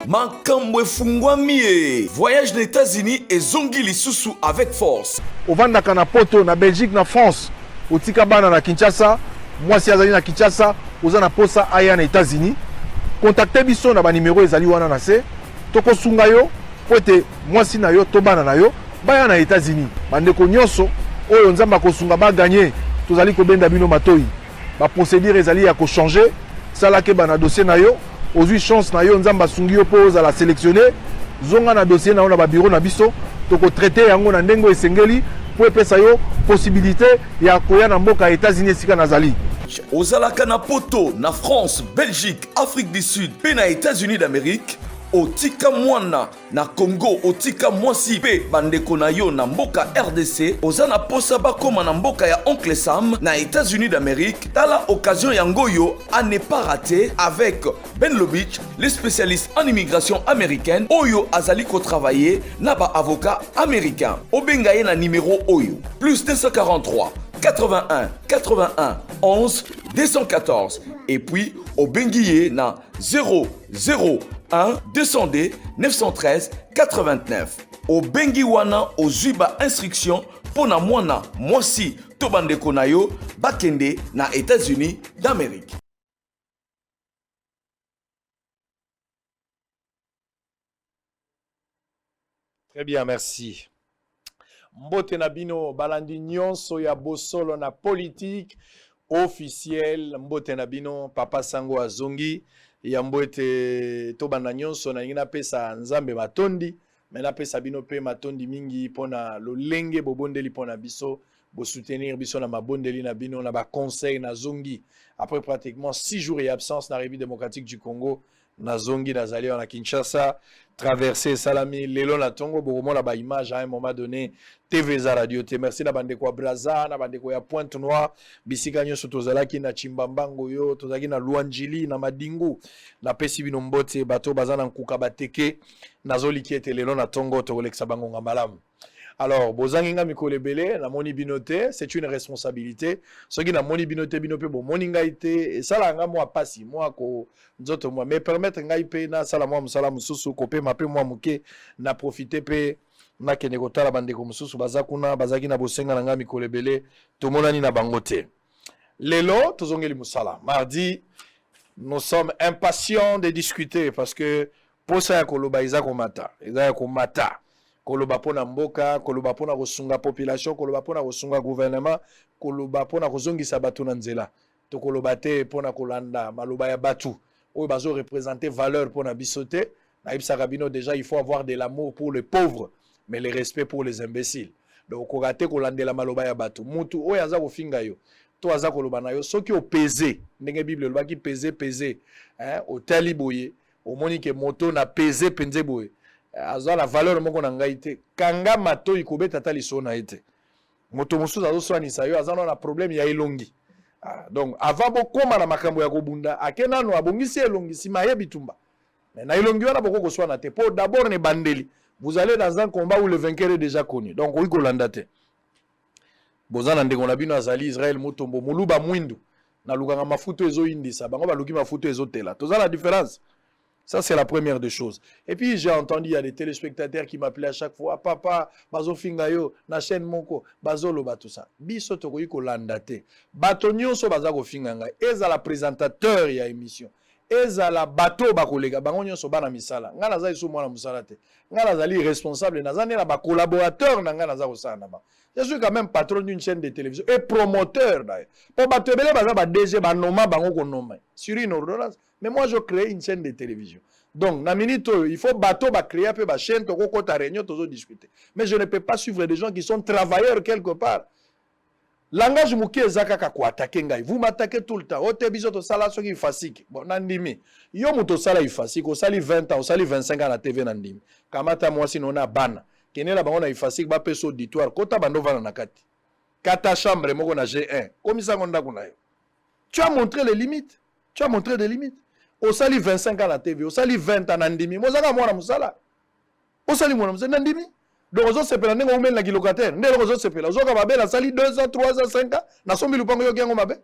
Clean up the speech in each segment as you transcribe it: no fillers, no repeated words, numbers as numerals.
Makambo efungwami. Voyage aux États-Unis et zongi lisusu avec force. Ovandaka na poto na Belgique na France. Otika bana na Kinshasa, mwasi azali na Kinshasa, oza na posa aya na États-Unis. Contactez biso na ba numéro ezali wana na se. Toko sunga yo, pote mwasi na yo to bana na yo, baya na États-Unis. Bandeko nyonso oyo nzamba ko sunga ba gagner, tozali ko benda bino matoi. Ba procédure ezali ya ko changer, sala ke bana dossier na yo, ozui chance na yo nzamba sungi yo po za la sélectionner. Zonga na dossier na ona ba bureau na biso, toko traiter yango na ndengo esengeli. Pour epesa yo possibilité ya koya na mboka États-Unis sika nazali. Ozalaka na poto na France, Belgique, Afrique du Sud, pe na États-Unis d'Amérique. Otika mwana na Congo, otika mwasi pe bandeko na yo na mboka RDC. Ozana posa bakoma na mboka ya Oncle Sam na États-Unis d'Amérique. Tala occasion yango yo à ne pas rater avec Ben Lobich, le spécialiste en immigration américaine. Oyo azali ko travailler na ba avocat américain. Obengaye na numéro Oyo plus 243 81 81 11 214 et puis Obengiye na 001 200D 913 89. Obengi wana ozuiba instruction pona mwana mwasi to bandeko na yo bakende na États-Unis d'Amérique. Très bien, merci. Mbote na bino balandi nyonso ya bosolo na politique officiel. Mbote na bino Papa Sango azongi ya mbote to banda nyonso na ngina pesa nzambe matondi mena pesa bino pe matondi mingi pona lolenge bobondeli pona biso bo soutenir biso na mabondeli na bino na ba conseil na zongi après pratiquement 6 jours et absence na République démocratique du Congo na zongi nazali na Kinshasa traverser Salami lelo na Tongo bokomona ba image à un moment donné TV za radio te merci na bande kwa Braza na bande kwa ya Pointe Noire bisika nyonso tozalaki na Chimbambango yo tozalaki na Luanjili na Madingu na pesi bino mbote bato bazana nkuka bateke nazoliki ete lelo na Tongo tokolekisa bango ngambalamu. Alors, bozanginga mikolebele na moni binote, c'est une responsabilité. Ce qui na moni binote binope bo moninga ite et ça la nga moi pasi moi ko nzoto moi mais permettre nga ipe na sala moi musala mususu ko pe mape moi muke na profiter pe na kene ko tala bande ko mususu bazakuna bazaki na bosenga na nga mikolebele to monani na bangote. Lelo tozongeli musala. Mardi nous sommes impatients de discuter parce que pour ça koloba izako mata. Izako mata. Koloba pona mboka, koloba pona kosunga population, koloba pona kosunga gouvernement, koloba pona kozongisa batu na nzela. To koloba te pona kolanda maloba ya batu. Oyo bazo représenter valeur pona bisote. Na ibsa kabino déjà il faut avoir de l'amour pour les pauvres, mais le respect pour les imbéciles. Donc kokate kolandela maloba ya batu. Mutu oyo aza kofinga yo. To aza koloba na yo soki o peser, ndenge Bible lobaki peser, hein, o tali boye, o moni ke moto na peser penze boye. Azo la valeur moko na ngai te kanga mato ikobeta tali sona ete moto mususu azo swanisa yo azana na problème ya elongi donc avant bokoma na makambo ya kobunda akena no abongisi elongi sima ye bitumba mais na elongi wana boko ko swana te pour d'abord ne bandeli vous allez dans un combat où le vainqueur est déjà connu donc oui kolanda te bozana ndeko na bino azali Israël motombo muluba mwindu na lukanga mafuto ezo indisa bango baluki mafuto ezo tela toza la différence. Ça, c'est la première des choses. Et puis, j'ai entendu, il y a des téléspectateurs qui m'appelaient à chaque fois, papa, bazo fingayo, na chaîne moko, bazo loba tout ça. Biso toko yiko landate. Bato nyonso bazako finganga. Eza la présentateur ya émission. Eza la bato bakolega. Bango nyonso bana misala. Nga naza iso mwana musala te. Nga nazali responsable. Nazane la ba collaborateur na nga naza kosala na ba. Je suis quand même patron d'une chaîne de télévision et promoteur d'ailleurs. Pour bato ebele baza ba DG ba noma bango ko noma. Sur une ordonnance. Mais moi, je crée une chaîne de télévision. Donc, na minute, il faut bateau, créer un peu ma chaîne, toko ta réunion, toujours discuter. Mais je ne peux pas suivre des gens qui sont travailleurs quelque part. Langage mouké ezaka ko attaquer ngai. Vous m'attaquez tout le temps. Ote biso to sala soki fasiki. Bon, nandimi. Yo muto sala ifasiki, o sali 20 ans, o sali 25 ans na TV nandimi. Kamata moi sinona bana. Kenela bango na ifasiki ba peso auditoire. Kota bando vana na kati. Kata chambre moko na G1. Komisa ngonda kuna yo. Tu as montré les limites. Tu as montré des limites. Au sali 25 ans à la TV, au sali 20 ans nandimi. Mozaka mwana musala. Au sali mwana musala nandimi. Donc ozo sepela nengo umeli na kilocataire. Ndelo ozo sepela. Ozo ka babela sali 2 ans, 3 ans, 5 ans. Na sombi lupango yo kengo mabe.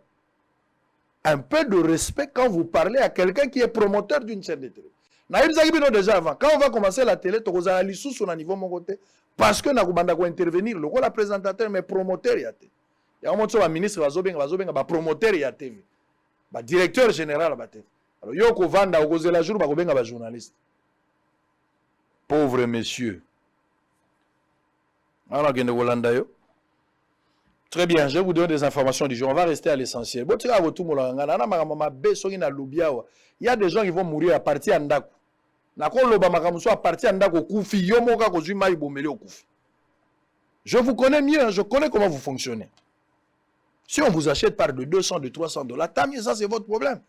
Un peu de respect quand vous parlez à quelqu'un qui est promoteur d'une chaîne de télé. Naïbzaki bino déjà avant. Quand on va commencer la télé, tu as les sous sur un niveau mon côté. Parce que nous avons intervenir. Le rôle présentateur, mais promoteur, il y a. Il y a un moment ministre, va promoteur, il y a TV. Directeur général, il y a. Alors, yoko vanda, au cause de la jour, il y a journaliste. Pauvre monsieur. Alors, très bien, je vais vous donner des informations du jour. On va rester à l'essentiel. Il y a des gens qui vont mourir à partir de Ndako. Je vous connais mieux, je connais comment vous fonctionnez. Si on vous achète par de 200, de 300 $, tant mieux, ça c'est votre problème.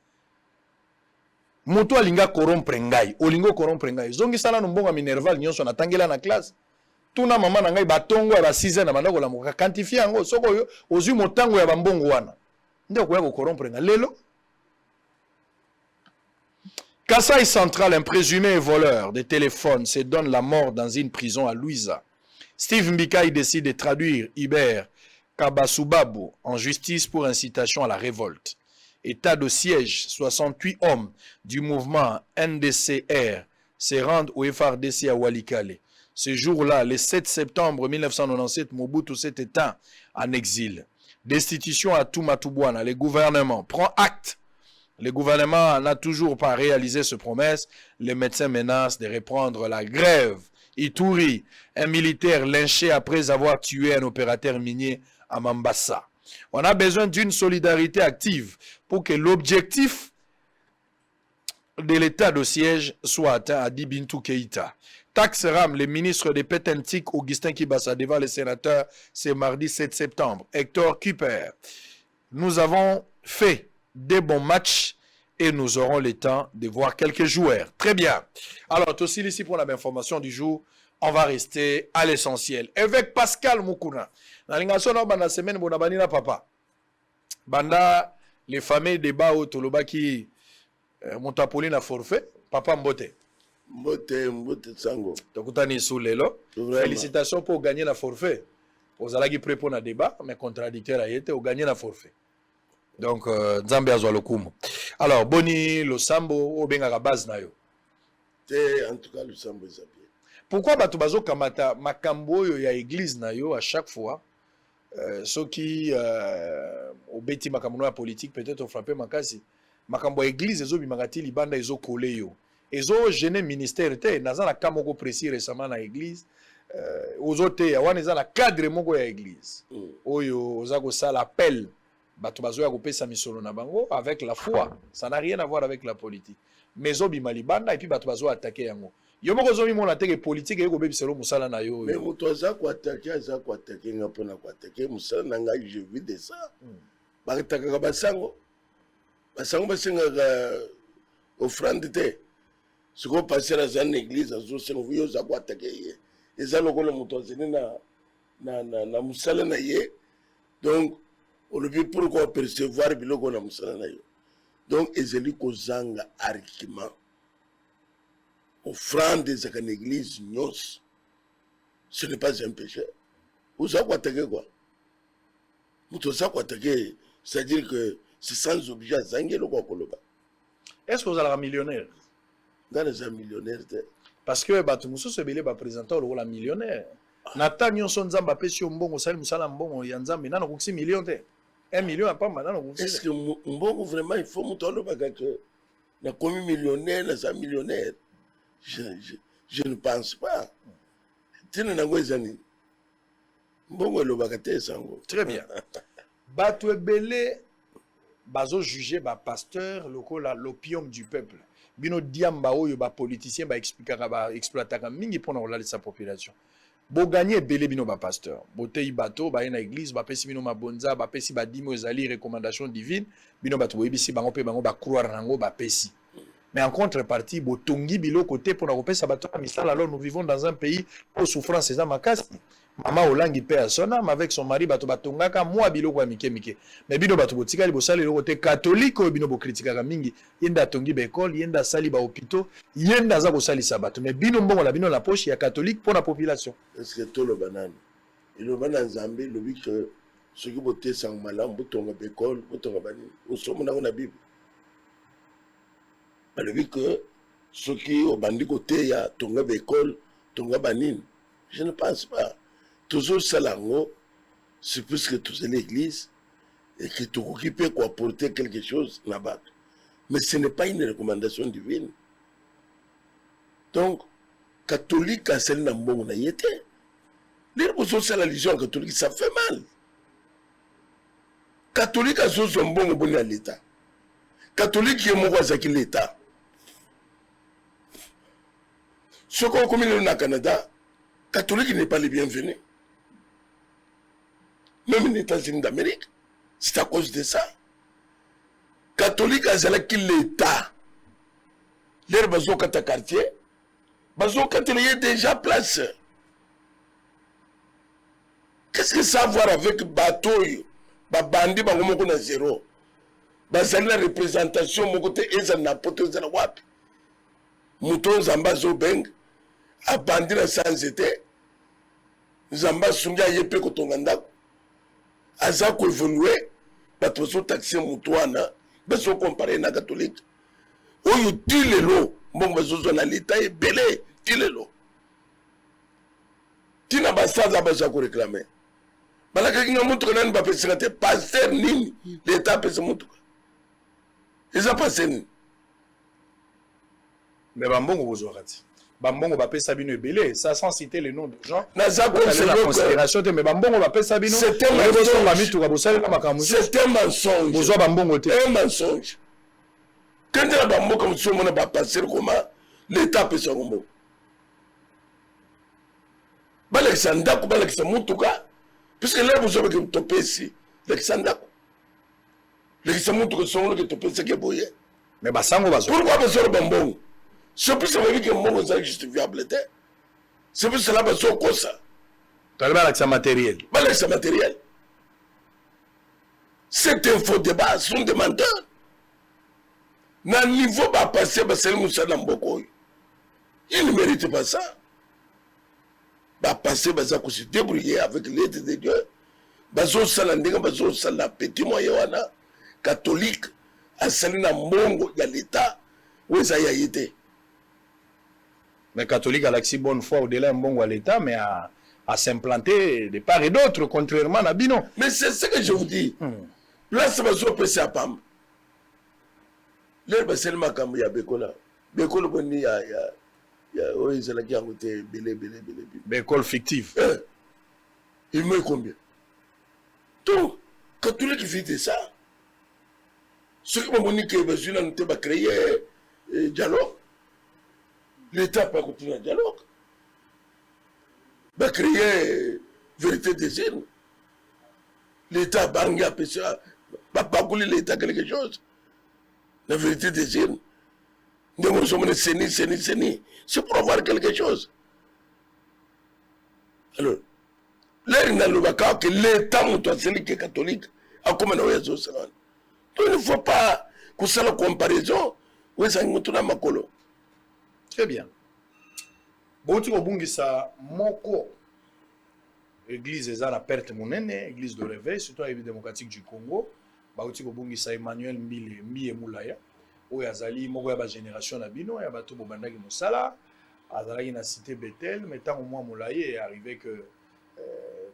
Moto alinga corrompre ngai, olingo corrompre ngai. Zongi sana numbonga minerval nyonso na tangela na classe. Tuna mama na ngai batongo ya ba 6 ans na bandako la moka quantifier yango soko yo ozui motango ya bambongo wana. Ndio ko corrompre ngai lelo. Kasaï Central, un présumé voleur de téléphones, se donne la mort dans une prison à Louisa. Steve Mbikaï décide de traduire Iber Kabasubabu en justice pour incitation à la révolte. État de siège, 68 hommes du mouvement NDCR se rendent au FRDC à Walikale. Ce jour-là, le 7 septembre 1997, Mobutu s'est éteint en exil. Destitution à Toumatouboana. Le gouvernement prend acte. Le gouvernement n'a toujours pas réalisé ce promesse. Les médecins menacent de reprendre la grève. Ituri, un militaire lynché après avoir tué un opérateur minier à Mambasa. On a besoin d'une solidarité active pour que l'objectif de l'état de siège soit atteint, a dit Bintou Keïta. Tax Ram, le ministre de Pétentique, Augustin Kibassa, devant les sénateurs, c'est mardi 7 septembre. Hector Kuper, nous avons fait des bons matchs et nous aurons le temps de voir quelques joueurs. Très bien. Alors, aussi ici pour la information du jour, on va rester à l'essentiel. Avec Pascal Moukouna. Dans la semaine, papa. Banda, les fameux débats au Toloba qui Montapoli na forfait. Papa Mbote. Mbote Sango. Tokutani sous l'élo. Félicitations pour gagner la forfait. Vous allez prêt pour un débat, mais contradicteur a été, vous gagnez la forfait. Donc, Nzambe azwa lokumu. Alors, Boni, le Sambo, au benga base na yo. En tout cas, le Sambo est bien. Pourquoi batu bazo kamata makambo yo ya église na yo à chaque fois ceux qui au beti makambo ya politique peut-être ont frappé makasi makambo ya église ezo bimangati libanda ezo collé yo ezo gêner ministère te naza na kamoko précis récemment na église ozo te ya wana eza na cadre moko ya église oyo oza ko sala appel batu bazo ya kopesa misolo na bango avec la foi, ça n'a rien à voir avec la politique, mais zo bima libanda et puis batu bazo attaquer yango. Yo moko zomi mona teke politique eko bebiselo musala na yo. Mais moto za ko attaquer nga pona ko attaquer musala na ngai, je vis de ça. Ba attaquer basango basenga offrande te. Ce qu'on passer dans une église azo sengo yo za ko attaquer. Eza lokolo moto zene na musala na ye. Donc on le veut pour qu'on percevoir biloko na musala na yo. Donc ezeli ko zanga argument. Offrande de cette église, ce n'est pas un péché. Vous avez attaqué quoi? Vous avez attaqué, c'est-à-dire que c'est sans objet à Zangé le quoi. Est-ce que vous avez un millionnaire? Dans les millionnaires. Parce que Batumousso se belé présentant le rôle à millionnaire. Nathan son Zamba Pesio Mbongo Salim Salam Mbongo Yanzambi, n'a pas 6 millions. 1 million à pas maintenant. Est-ce que Mbongo vraiment il faut mouton le bagage? Il a commis millionnaire, il a millionnaire. Je ne pense pas. Très bien. Bato belé bazo juger ba pasteur lokola l'opium du peuple. Bino diamba oyo ba politicien ba expliquera ba exploitaka mingi pona olala sa population. Bo gagner belé bino ba pasteur. Botei bato ba na église ba pesi bino mabonza ba pesi ba dimo ezali recommandation divine bino bato boyebisi bango pe bango ba croire nango ba pesi. Mais en contrepartie, botongi bilo côté pour nous repérer sabato misala. Alors nous vivons dans un pays où souffrance est makasi. Maman Olangi paie son âme avec son mari bato batongaka moi bilo kwa mike. Mais bino bato botika li bosali le côté catholique ou bino bo kritikaka mingi. Yenda tongi ba école, yenda sali ba hôpitaux, yenda za ko sali sabato. Mais bino mbongo la bino la poche ya catholique pour la population. Est-ce que tout le banane? Il le banane Zambie le but que ceux qui boté sang malam botonga ba école, botonga bani. Nous sommes dans la Bible. Le but que Ce qui au bandi côté, il y a Tonga Bécole, Tonga Banine. Je ne pense pas. Toujours Salango, c'est plus que tous l'église et que tu occupes pour apporter quelque chose là-bas. Mais ce n'est pas une recommandation divine. Donc, catholique, c'est un bon naïté. Les ressources à la religion catholique, ça fait mal. Catholique, c'est un bon à l'État. Catholique, qui est mon voisin qui l'État. Ce qu'on commet au Canada, catholique n'est pas le bienvenu. Même les États-Unis d'Amérique, c'est à cause de ça. Catholique, c'est l'État. Les bazooka à ta quartier, bazooka est déjà place. Qu'est-ce que ça a à voir avec bateau, bandi, bango na zéro? Bazali la représentation, mon côté, eza na poto za wapi. Mouton zamba zo beng, a bandi na sans été, zamba sunga yepe kotonga ndako. Aza ko évoluer, bato so taxi moutoana, baso comparer na catholique. Oyo tilelo, mbongo bazo na l'État est belé, tilelo. Tina basaza baza ko réclamer. Balaka kinga mutu kana ba pesa te pasteur nini l'État pesa mutu. Ils ont passé ni. Mais bambongo bozo rati. Bambongo ba pesa bino belé, ça sans citer les noms de gens. Na za ko c'est la considération mais bambongo ba pesa bino. C'est un mensonge. C'est un mensonge. Bozo bambongo te. Un mensonge. Quand la bambo comme si on n'a pas passé comment l'État pesa ngombo. Balexanda ko baleksa mutuka. Puisque là, vous avez que tu peux ici, l'Alexandre. L'Alexandre, tu sont là que tu peux se débrouiller. Mais Bassango va se faire. Pourquoi besoin de bonbon? C'est plus ça que mon est justifiable. C'est plus cela besoin de ça. Tu as l'accès matériel. L'accès matériel. C'est un faux débat, son demandeur. Dans le niveau va passer, c'est Moussa Namboko. Il ne mérite pas ça. Va passer, va se débrouiller avec l'aide de Dieu. Bazo salandega, bazo sala petit moyen wana catholique a salina mongo ya l'État où ça y a été. Mais catholique a l'accès bonne foi au-delà de mongo à l'État, mais à s'implanter de part et d'autre, contrairement à Bino. Mais c'est ce que je vous dis. Là, ça va se passer à Pam. Là, c'est le macam ya Bekola. Bekola boni ya oui, c'est là qui a été belé. École fictive. Il met combien? Donc, catholique qui fait de ça, ceux qui m'ont dit que Bézula ne pas créer dialogue, l'État pas continuer le dialogue, va créer vérité des îles, l'État banga ça, va pas couler l'État quelque chose, la vérité des îles. Nous sommes séni. C'est pour avoir quelque chose. Alors, là, il que l'État est catholique a comme un oiseau. Donc, il ne faut pas que ça la comparaison. Oui, ça nous tourne à Makolo. Très bien. Bon, tu vas ça, Moko. Église est la perte monnaie, église de réveil, surtout la République démocratique du Congo. Bah, tu vas ça, Emmanuel Mbi et Moulaya. Oyo azali moko ya ba génération na bino ya bato bobandaki mosala azalaki na cité Bethel mais tant au moins molaye est arrivé que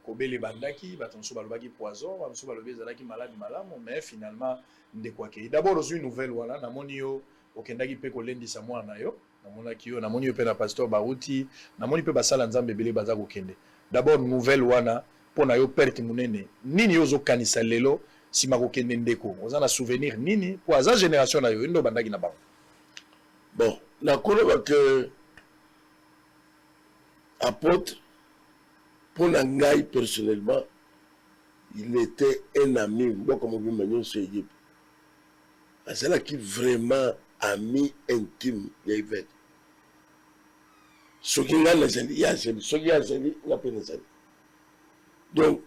kobele bandaki bato mosusu balobaki poison bato mosusu balobi ezalaki malade malamu mais finalement ndekwaki d'abord ozwi nouvelle wana namoni yo okendaki mpe kolendisa mwana na yo namonaki yo namoni yo mpe na pasteur Baruti namoni mpe basala nzambe ebele baza kokende d'abord nouvelle wana mpo na yo perte monene nini yo ozokanisa lelo si ma kokende ndeko oza na souvenir nini po aza génération na yo ndo bandaki na bango bon nakoloba que apôtre pour ngai personnellement il était un ami mboka mobimba nyonso Égypte azalaki vraiment ami intime ya évêque soki ngai nazali ye azali soki azali nga mpe nazali donc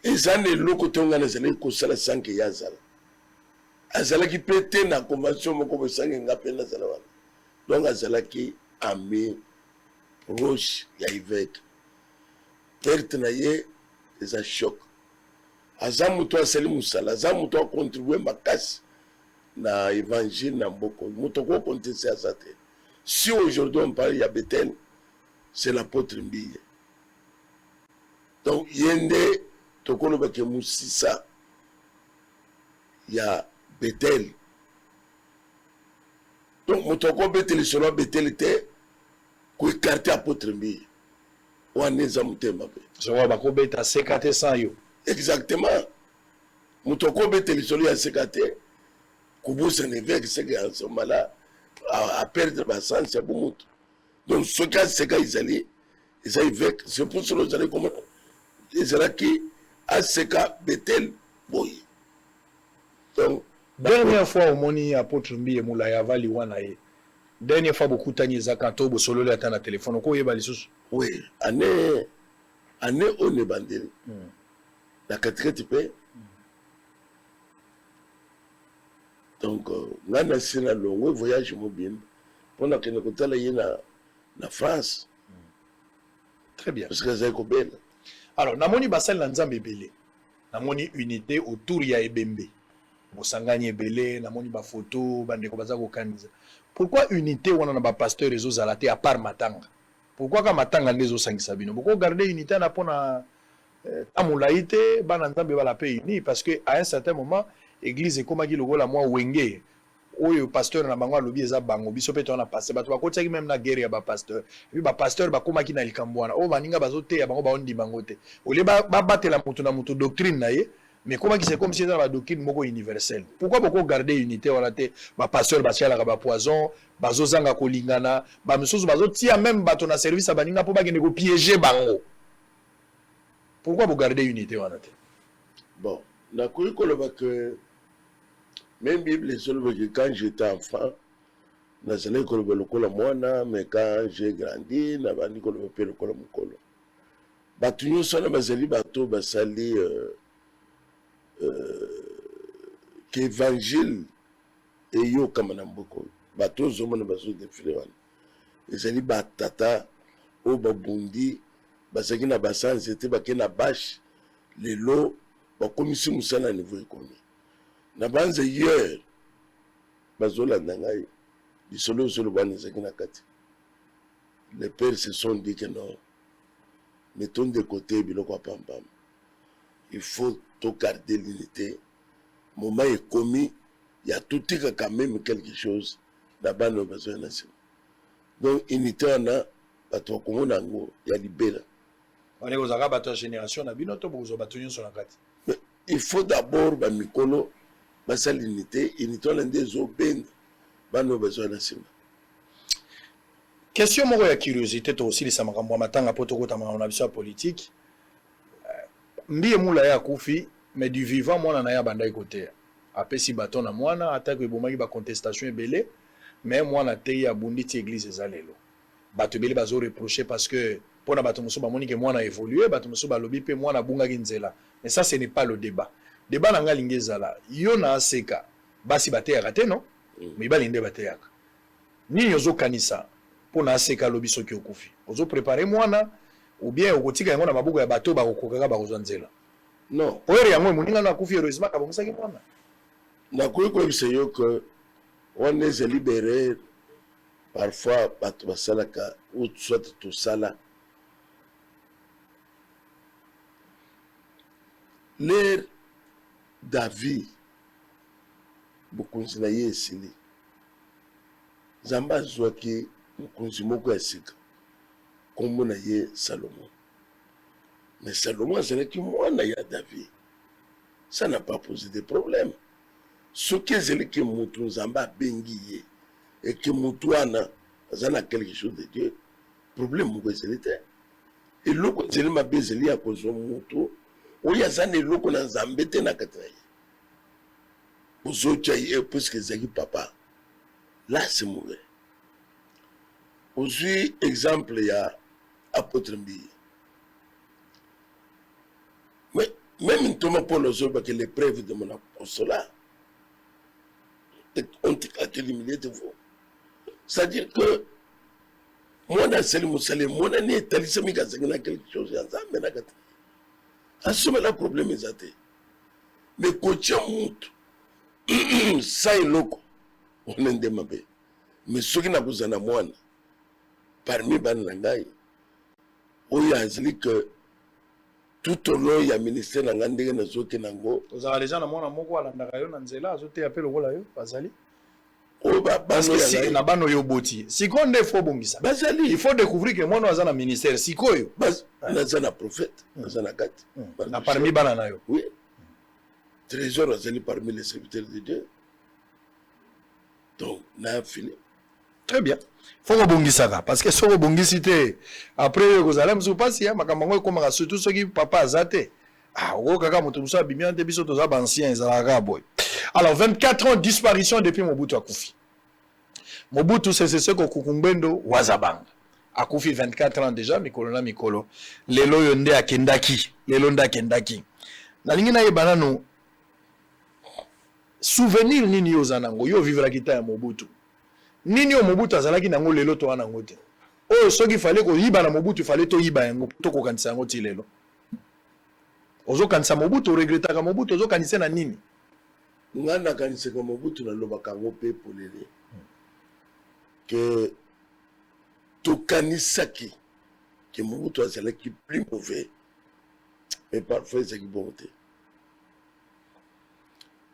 eza na eloko te nga nazalaki kosala sanke ye azala azalaki mpe te na convention moko bosange nga mpe nazala wana donc azalaki ami proche ya évêque perte na ye eza choc aza moto asali mosala aza moto akontribue makasi na évangile na mboko moto akokontese aza te Si aujourd'hui on parle, il y a Bethel, c'est l'apôtre Mbille. Donc, Yende, Tokono Bakemu Sissa, il y a Bethel. Donc, Motoko Bethel, selon Bethel était, qu'on écartait apôtre Mbille. Ou en Nezamute Mbappé. Je vois Bako Beta Sekate sans yo. Exactement. Motoko Bethel, selon ya Sekate, Koubou Sénévek, c'est qu'en ce moment-là, à perdre ma sens, c'est bon. Donc, ce cas, c'est quand ils allaient, c'est pour cela qu'ils allaient comment. Ils allaient qui, à ce cas, Bethel, boy. Donc, dernière fois au moni apôtre Mbille Moulaya Vali Wanaye. Dernière fois beaucoup tani zakanto bo solo la tana téléphone ko yeba lisusu. Oui, année on est bandé. La quatrième paix. Donc, on a un long voyage mobile. Pendant que nous sommes en France. Très bien. Parce que c'est belle. Alors, namoni basal na nzambe belé. Namoni unité autour ya Ebembe. Bosangani belé, namoni ba photo, bandeko baza ko kanisa. Pourquoi unité wana na ba pasteur réseau zalaté à part Matanga? Pourquoi ka Matanga ndezo sangisa bino? Pourquoi garder unité na pona amulaité bana nzambe bala pe uni parce que à un certain moment église ekomaki lokola mwa wenge oyo pasteur na bango alobi eza bango biso pe tona passer bato bakotiaki même na guerre ya ba pasteur et puis ba pasteur bakomaki na likambo wana o baninga bazote ya bango baondi bango te ole batela mutu na mutu doctrine na ye mais comment c'est comme si c'était la doctrine moko universelle. Pourquoi beaucoup garder unité wana te ba pasteur batiala ba poison bazozanga kolingana ba misusu bazotia même bato na service abaninga po bagende ko piéger bango. Pourquoi vous gardez unité wana te? Bon, na koyi koloba que même Bible que quand j'étais enfant, na zele koloba lokola mwana, mais quand j'ai grandi, na bandi koloba pe lokola mukolo. Batu nyonso na bazali bato basali qu'évangile et yo kamana mboko. Bato zomona bazo défilé wana. Ezali batata o babundi basaki na basanze ete bake na bashe lelo bakomisi musala niveau ekomi na banze hier bazolanda ngai lisolo solo bana ezaki na kati. Les pères se sont dit que non, mettons de côté biloko ya pampam, il faut tout garder l'unité. Moment est commis, il y a tout quand même quelque chose là-bas nous besoin de ça. Donc unité on a bato komona ngo ya libéra. On est aux arabes à génération, on a bien notre besoin de sur la carte. Il faut d'abord ba mikolo basa l'unité, unité on a des obènes, ba nos besoin de ça. Question moko ya curiosité to aussi les samakambo matanga poto kota ma on politique. Mbie mula ya kufi mais du vivant moi na ya bandai côté. Apesi baton na mwana attaque ebomaki ba contestation ebele mais moi na te ya bunditi église ezalelo. Bato ebele bazo reprocher parce que pour na bato muso ba moni que moi na évoluer bato muso ba lobi pe moi na bunga kinzela. Mais ça ce n'est pas le débat. Débat na nga lingezala. Yo na aseka basi bate ya raté non? Mais ba linde bate ya. Ni yozo kanisa pour na aseka lobi soki okufi. Ozo préparer mwana ou bien okotika yango na mabuko ya bato ba kokokaka ba kozanzela. Non. Oyo yango muninga na kufi heureusement ka bomusaki mwana. Na koyi ko biseyo que on est libéré parfois bato basalaka ou soit tout sala. L'ère David bokonzi na ye esili nzambe azwaki mokonzi moko ya sika kombo na ye Salomon. Mais Salomon azalaki mwana ya David, ça n'a pas posé de problème. Soki ezalaki motu nzambe abengi ye et que motu wana aza na quelque chose de Dieu, problème moko ezali te. Eloko ezali mabe ezali ya kozwa motu oyo aza na eloko na nzambe te na kati na ye ozotya ye puisque ezalaki papa. Là c'est mauvais. Ozwi exemple ya apôtre Mbille. Mais même Thomas Paul ozobaki l'épreuve de mon apostolat on te l'humilié de vous. C'est-à-dire que moi dans ce musale moi na ne talisami kazangina quelque chose ya nzambe na kati. Assume le problème est mais coach mutu ça est loco on est demandé mais soki nakozala na mwana parmi bana na ngai oyo azali que tout au long ya ministère na ngai ndenge nazokende yango ozala deja na mwana moko alandaka yo na nzela azoteya mpe lokola yo bazali oyo bano na bano yo boti sikoyo nde fo bongisa bazali il faut découvrir que mwana aza na ministère sikoyo naza na prophète naza na kati na parmi bana na yo oui trésor azali parmi les serviteurs de Dieu donc na fini très bien faut kobongisaka parce que soko bongisi te après kozala msu pasi ya makambo ngo ekomaka surtout soki papa aza te oko kaka moto mosu abimi ante biso toza bancien ezalaka boy. Alors 24 ans disparition depuis Mobutu akufi. Mobutu Sese Seko Kukumbendo Wazabanga akufi 24 ans déjà mikolo na mikolo lelo yonde akendaki lelo nda akendaki nalingi na yebana no souvenir nini yo zanango yo vivre kita ya Mobutu nini yo Mobutu azalaki nango lelo to wana ngote o soki fallait ko yiba na Mobutu fallait to yiba yango to ko kanisa yango ti lelo ozo kanisa Mobutu regretaka Mobutu ozo kanisa na nini ngana kanisa ka Mobutu na lobaka ngo pe polele que to kanisaki que Mobutu azalaki plus mauvais mais parfois c'est qui bon te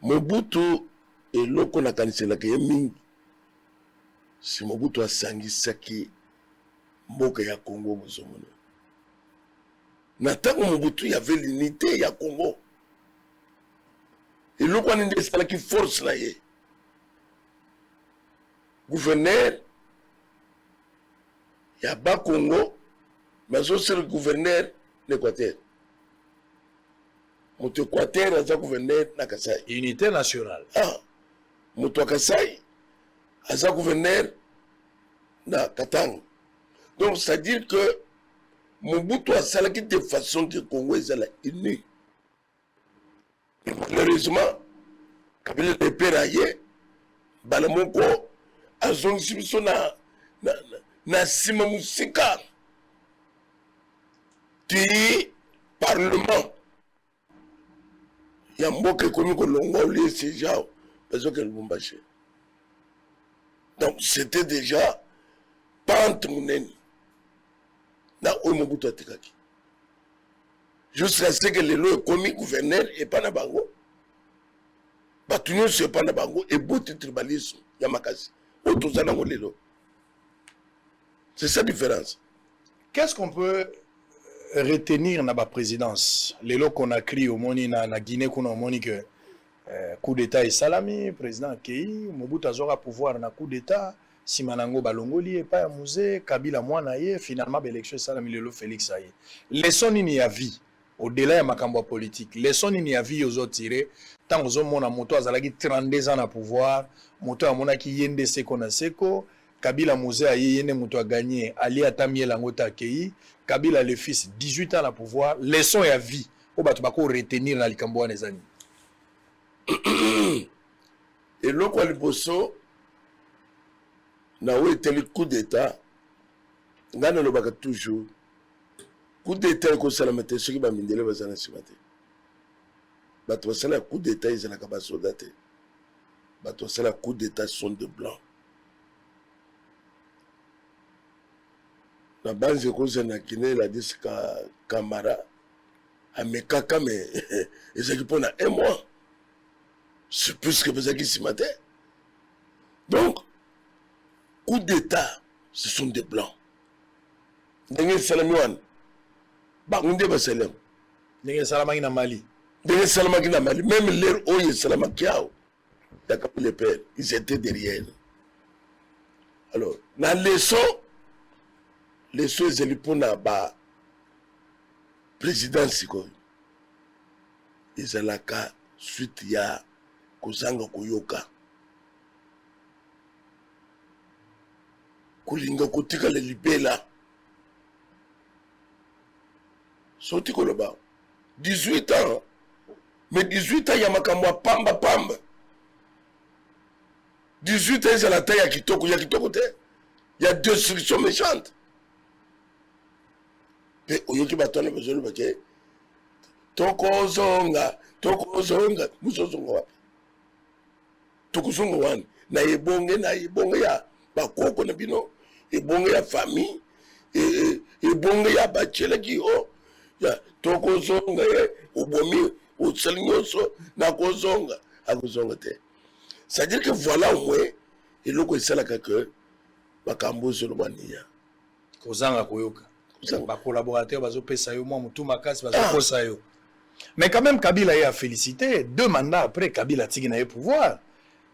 Mobutu eloko na kanisa la ke mingi si Mobutu asangisaki mboka ya Congo bozomona na tango Mobutu y avait l'unité ya Congo eloko wana nde esalaki force na ye gouverneur ya ba Congo mais aussi le gouverneur l'Équateur moto Équateur aza gouverneur na Kasai unité nationale moto Kasai aza gouverneur na Katanga donc c'est à dire que Mobutu asalaki de façon que Congo ezala uni malheureusement Kabila le père aye bala moko azongisi biso na sima musika ti parlement ya mboka ekomi kolongwa olie sejao bazoke Lubumbashi donc c'était déjà pante munene na oyo Mobutu atekaki jusqu'à ce que lelo ekomi gouverneur epa na bango bato nyonso epa na bango eboti tribalisme ya makasi oyo toza nango lelo. C'est ça la différence. Qu'est-ce qu'on peut retenir dans la présidence? Les lots qu'on a crié au Moni, na Guinée, qu'on a moni que coup d'État et salami, président Kei, Mobutu azora pouvoir na coup d'État, Simanango Balongoli et pas musée, Kabila Mouanaye, finalement l'élection salami le Félix Aye. Leçon il y a vie au-delà de makambo politique. Leçon il y a vie aux autres tirés. Tant aux hommes on moto azalaki 32 ans à pouvoir, moto a monaki yende seko na seko. Kabila Mouze a yéné mouto a gagné, Ali Atamie Langota Kei, Kabila le fils, 18 ans à pouvoir, leçon et à vie, au batubako retenir dans l'Ikamboa les années. Et l'autre, le bosso, n'a pas été le coup d'État, n'a pas été toujours. Coup d'État, il y a des gens qui ont été mis dans le coup d'État, ils ont été soldats. Les coup d'État sont de blancs. La base de cause na Guinée la dit Camara a mes caca mais ils ont pendant un mois c'est plus que vous avez ce matin donc coup d'état ce sont des blancs dernier salamiwan bangunde baselem dernier salamaki na Mali même l'air oye salamakiao d'accord les pères ils étaient derrière alors la leçon les choses étaient pour la présidence. Ils ont la cas suite ya Kozanga Koyoka. Kulinga kotika le libela. Soti koloba. 18 ans. Mais 18 ans, il y a makamwa pamba. 18 ans, c'est la taille à Kitoko. Il y a deux solutions méchantes. Oyoki batona bezolo bake tokozonga musozonga wapi tokozonga wani na yebonge ya bakoko na bino ebonge ya famille ebonge ya bachelaki o ya tokozonga ye obomi osali nyonso nakozonga akozonga te. C'est-à-dire que voilà au moins eloko esalaka ke makambo ozoloba niya kozanga koyoka ba collaborateur bazopesa yo mwa mutu makasi bazokosa yo. Mais quand même Kabila a félicité 2 mandats après Kabila tiki na pouvoir.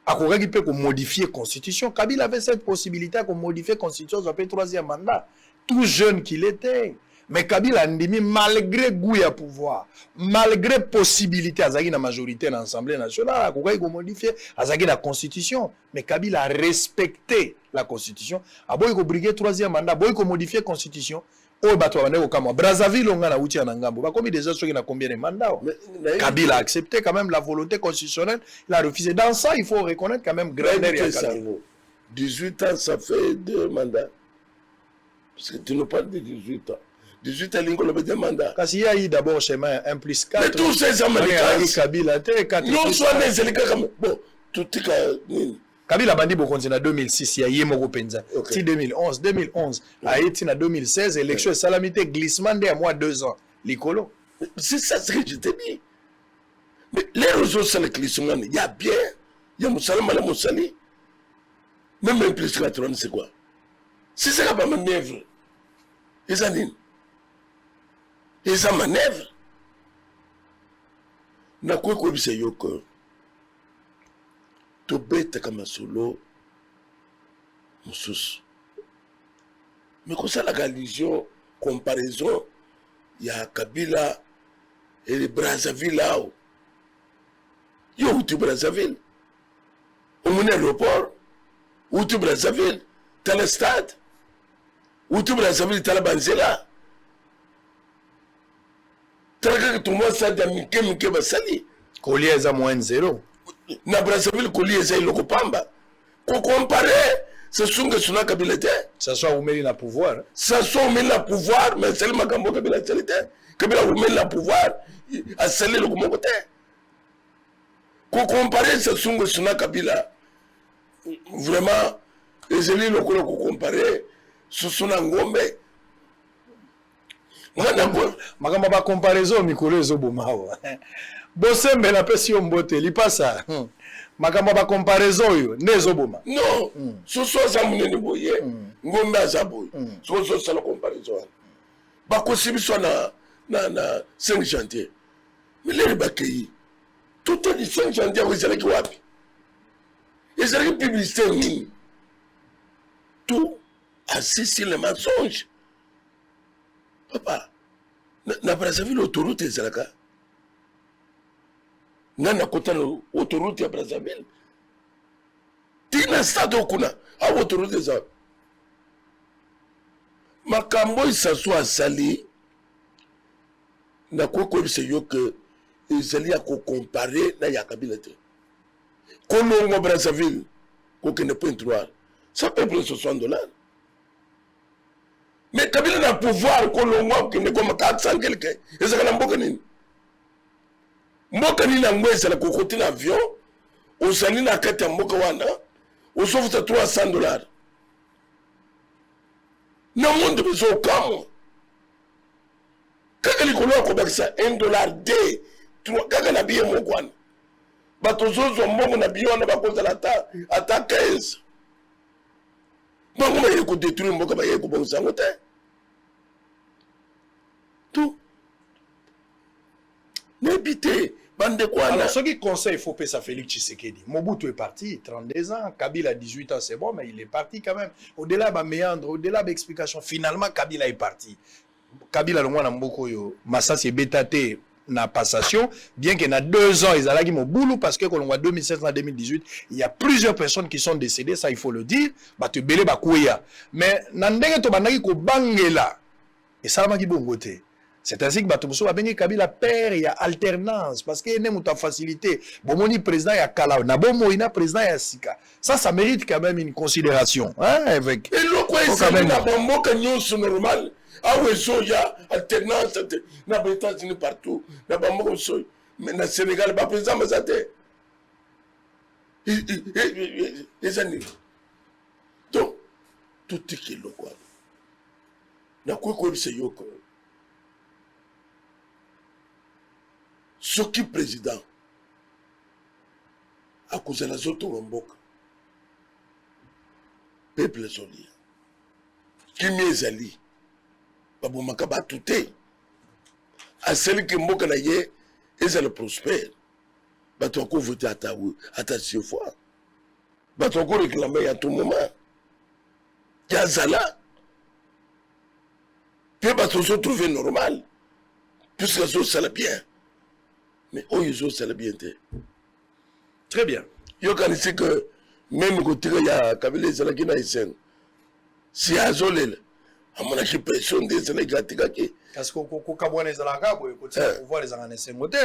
Akoki peut modifier la constitution. Kabila avait cette possibilité de modifier la constitution après 3e mandat. Tout jeune qu'il était. Mais Kabila a dit malgré goût à pouvoir, malgré possibilité à la majorité dans l'Assemblée nationale, Akoki a modifié la constitution. Mais Kabila a respecté la constitution. A boy ko briguer 3e mandat, boy ko modifier la constitution. Oh, Brazzaville, on a la outil en Angambo. Comme déjà ceux qui ont combien de mandats. Kabila a accepté quand même la volonté constitutionnelle. Il a refusé. Dans ça, il faut reconnaître quand même grandeur. 18 ans, ça fait 2 mandats. Parce que tu nous parles de 18 ans. 18 ans, il y a 2 mandats. Parce qu'il y a eu d'abord chemin 1 plus 4. Mais tous ces Américains. Kabila, non, soit les Américains. Bon, tout est comme. Kabila bandi bokonzi na 2006 ya yemoko penza. Ti 2011 a été na 2016 élection salamité glissement de mois 2 ans. Likolo. C'est ça ce que je te dis. Mais les réseaux c'est le glissement, il y a bien, il y a Moussalama la Moussali. Même plus 80 c'est quoi? Si c'est pas manœuvre. Ils en manœuvre. Na quoi quoi c'est yoko. Tobeta kama solo mususu. Mais comme ça la religion comparaison il y a Kabila et les Brazzaville là. Yo où tu Brazzaville? Au mon aéroport où tu Brazzaville? T'as le stade? Où tu Brazzaville t'as la banzela? T'as que tout le monde ça d'amike basali. Collier à moins 0. Na Brazzaville Collier za iloko pamba. Ko comparer ce sont que suna Kabila te. Ça soit umeli na pouvoir. Ça soit umeli na pouvoir mais c'est le makambo Kabila te. Kabila umeli na pouvoir a sali le komoko te. Ko comparer ce sont que suna Kabila vraiment les élus locaux ko comparer ce sont ngombe. Makambo ba comparaison mikolo ezoboma. Bosembe na pesi mbote lipasa. Makambo ba comparaison yo nezoboma. Non, so za munene boye, ngombe azaboye. So ça la comparaison. Ba ko sibiso na 5 janvier. Mais les bakei. Tout est 5 janvier vous allez qui wapi? Ils allaient publicité ni. Tout assis sur les mensonges. Papa, na Brazzaville autoroute ezalaka. Nana kota autoroute ya Brazzaville. Tina stade okuna a autoroute za. Makambo isaso asali na koko bise yo que ezali ya ko comparer na ya Kabila te. Kolongo Brazzaville ko kene point 3. Ça peut prendre $60. Mais Kabila na pouvoir kolongo kene comme 400 quelqu'un. Ezaka mboka nini? Mboka nini na ngweza la kokoti na avion, osali na kati ya mboka wana, osofuta $300. Na monde bezo kamo. Kaka likolo ya kobakisa $1 de, kaka na biye moko wana. Bato zozo mbongo na biye wana bakozala ata 15. Bango ba yeko détruire mboka ba yeko bongisa ngo te. Tout. N'habitez, bande de quoi. Alors, ce qui conseille, il faut payer ça Félix Tshisekedi. Mobutu est parti, 32 ans. Kabila, 18 ans, c'est bon, mais il est parti quand même. Au-delà de méandre, au-delà de l'explication, finalement, Kabila est parti. Kabila, le mois yo Massa, c'est bétaté na passation, bien qu'il y a 2 ans, ils allaient au boulot, parce que quand on voit 2016 à 2018, il y a plusieurs personnes qui sont décédées, ça il faut le dire, bah tu belé bah kouya. Mais, nandenge to bandaki ko bangela. Et ça m'a dit bon côté. C'est ainsi que Batumso a bien Kabila père, il y a alternance, parce qu'il y a une facilité. Bon, mon président, il y a Kala, Nabomo, il y a président, il y a Sika. Ça mérite quand même une considération. Hein, avec... Et le quoi, c'est un normal. Ah oui, il y a alternance, il y a des États-Unis partout, il y a des gens mais dans le Sénégal, le président m'a dit. Donc, tout est kilo quoi. Na quoi c'est yoko. Ce qui président à cause de la zoto romboka. Peuple zoli. Qui miezali. Babu makaba touté. À celle qui mboka na ye, et ça le prospère. Bato ko voter à ta fois. Bato ko réclamer à tout moment. Yazala. Puis bato se trouver normal. Puisque ça c'est bien. Mais oh ils ont c'est bien. Très bien. Yo kanisi que même côté il y a Kabila Zalaki na isen. Si azolel amona ki pression des Sénégalais qui parce que kokabwana ezalaka boye côté pouvoir les anganese moté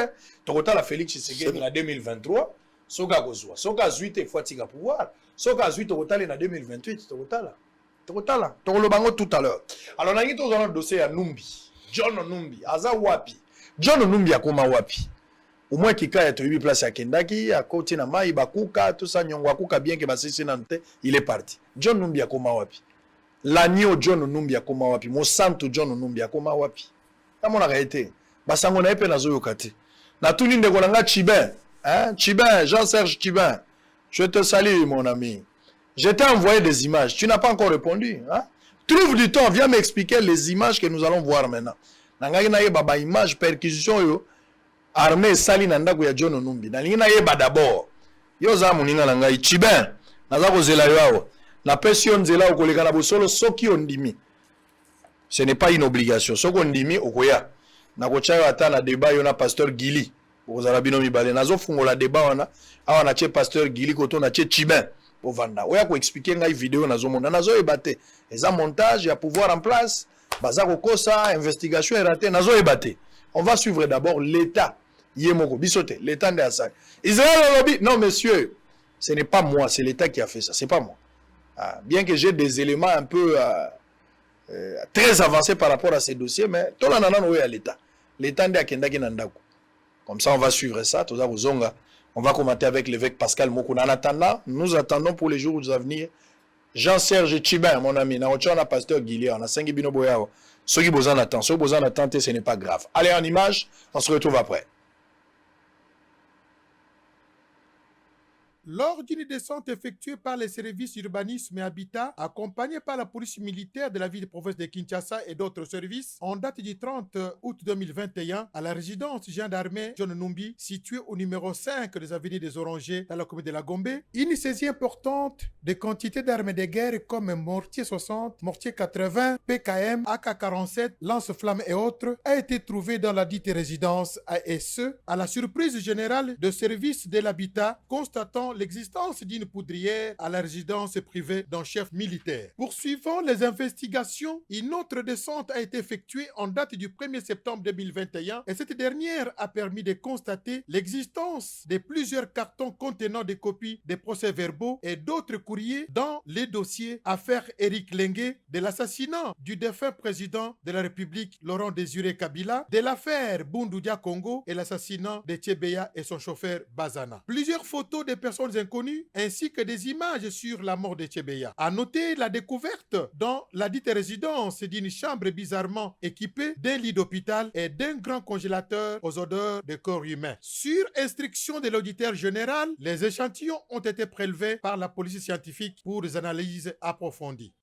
tokota la Félix Tshisekedi na 2023 soka kozwa soka 8 fois tika pouvoir soka 8 tokotala na 2028 tokotala tokolobango tout à l'heure. Alors nangi to zona dossier ya Numbi John Numbi aza wapi John Numbi akoma wapi au moins kika ya toyibi place ya Kendaki à côté na mai bakuka tout ça nyongwa kuka bien que basisi na nte il est parti. John Numbi akoma wapi l'agneau John Numbi akoma wapi mo santo John Numbi akoma wapi amona réalité basango na epe na zoyo kate na tuni ndeko nanga Chibin hein Chibin Jean-Serge Chibin je te salue mon ami je t'ai envoyé des images tu n'as pas encore répondu hein trouve du temps viens m'expliquer les images que nous allons voir maintenant nanga na yeba ba image perquisition yo armée sali na ndako ya John Numbi na lingi na yeba d'abord yo za muninga na ngai Chibin naza kozela yo awo la pression nzela okoleka na bosolo soki ondimi ce n'est pas une obligation soki ondimi okoya na kochayo ata na débat yo na pasteur Gili okozala bino mibale nazo fungola débat wana awa na che pasteur Gili koto na che Chibin ovanda oya ko expliquer ngai vidéo nazo mona nazo ebate eza montage ya pouvoir en place baza kokosa investigation erate nazo ebate on va suivre d'abord l'état yemoko bisote l'état de Assad Israël lobby non monsieur ce n'est pas moi c'est l'état qui a fait ça c'est pas moi. Bien que j'ai des éléments un peu très avancés par rapport à ces dossiers, mais tout le monde est à l'État. L'État est à Kendaki Nandaku. Comme ça, on va suivre ça. On va commenter avec l'évêque Pascal Moko. En attendant, nous attendons pour les jours à venir Jean-Serge Chibin, mon ami. On a pasteur Guillet, on a 5 bino boyao. Ceux qui besoin d'attendre, ceux qui besoin d'attendre, ce n'est pas grave. Allez en image, on se retrouve après. Lors d'une descente effectuée par les services urbanisme et habitat, accompagnée par la police militaire de la ville de province de Kinshasa et d'autres services, en date du 30 août 2021, à la résidence gendarmerie John Numbi, située au numéro 5 des avenues des Orangers dans la commune de la Gombe, une saisie importante de quantités d'armes de guerre comme mortier 60, mortier 80, PKM, AK-47, lance-flammes et autres a été trouvée dans la dite résidence ASE, à la surprise générale de services de l'habitat, constatant l'existence d'une poudrière à la résidence privée d'un chef militaire. Poursuivant les investigations, une autre descente a été effectuée en date du 1er septembre 2021 et cette dernière a permis de constater l'existence de plusieurs cartons contenant des copies des procès-verbaux et d'autres courriers dans les dossiers affaire Éric Lengue, de l'assassinat du défunt président de la République Laurent Désiré Kabila, de l'affaire Bundoudia Congo et l'assassinat de Tchebeya et son chauffeur Bazana. Plusieurs photos des personnes inconnues ainsi que des images sur la mort de Tchebeya. À noter la découverte dans la dite résidence d'une chambre bizarrement équipée d'un lit d'hôpital et d'un grand congélateur aux odeurs de corps humain. Sur instruction de l'auditeur général, les échantillons ont été prélevés par la police scientifique pour des analyses approfondies.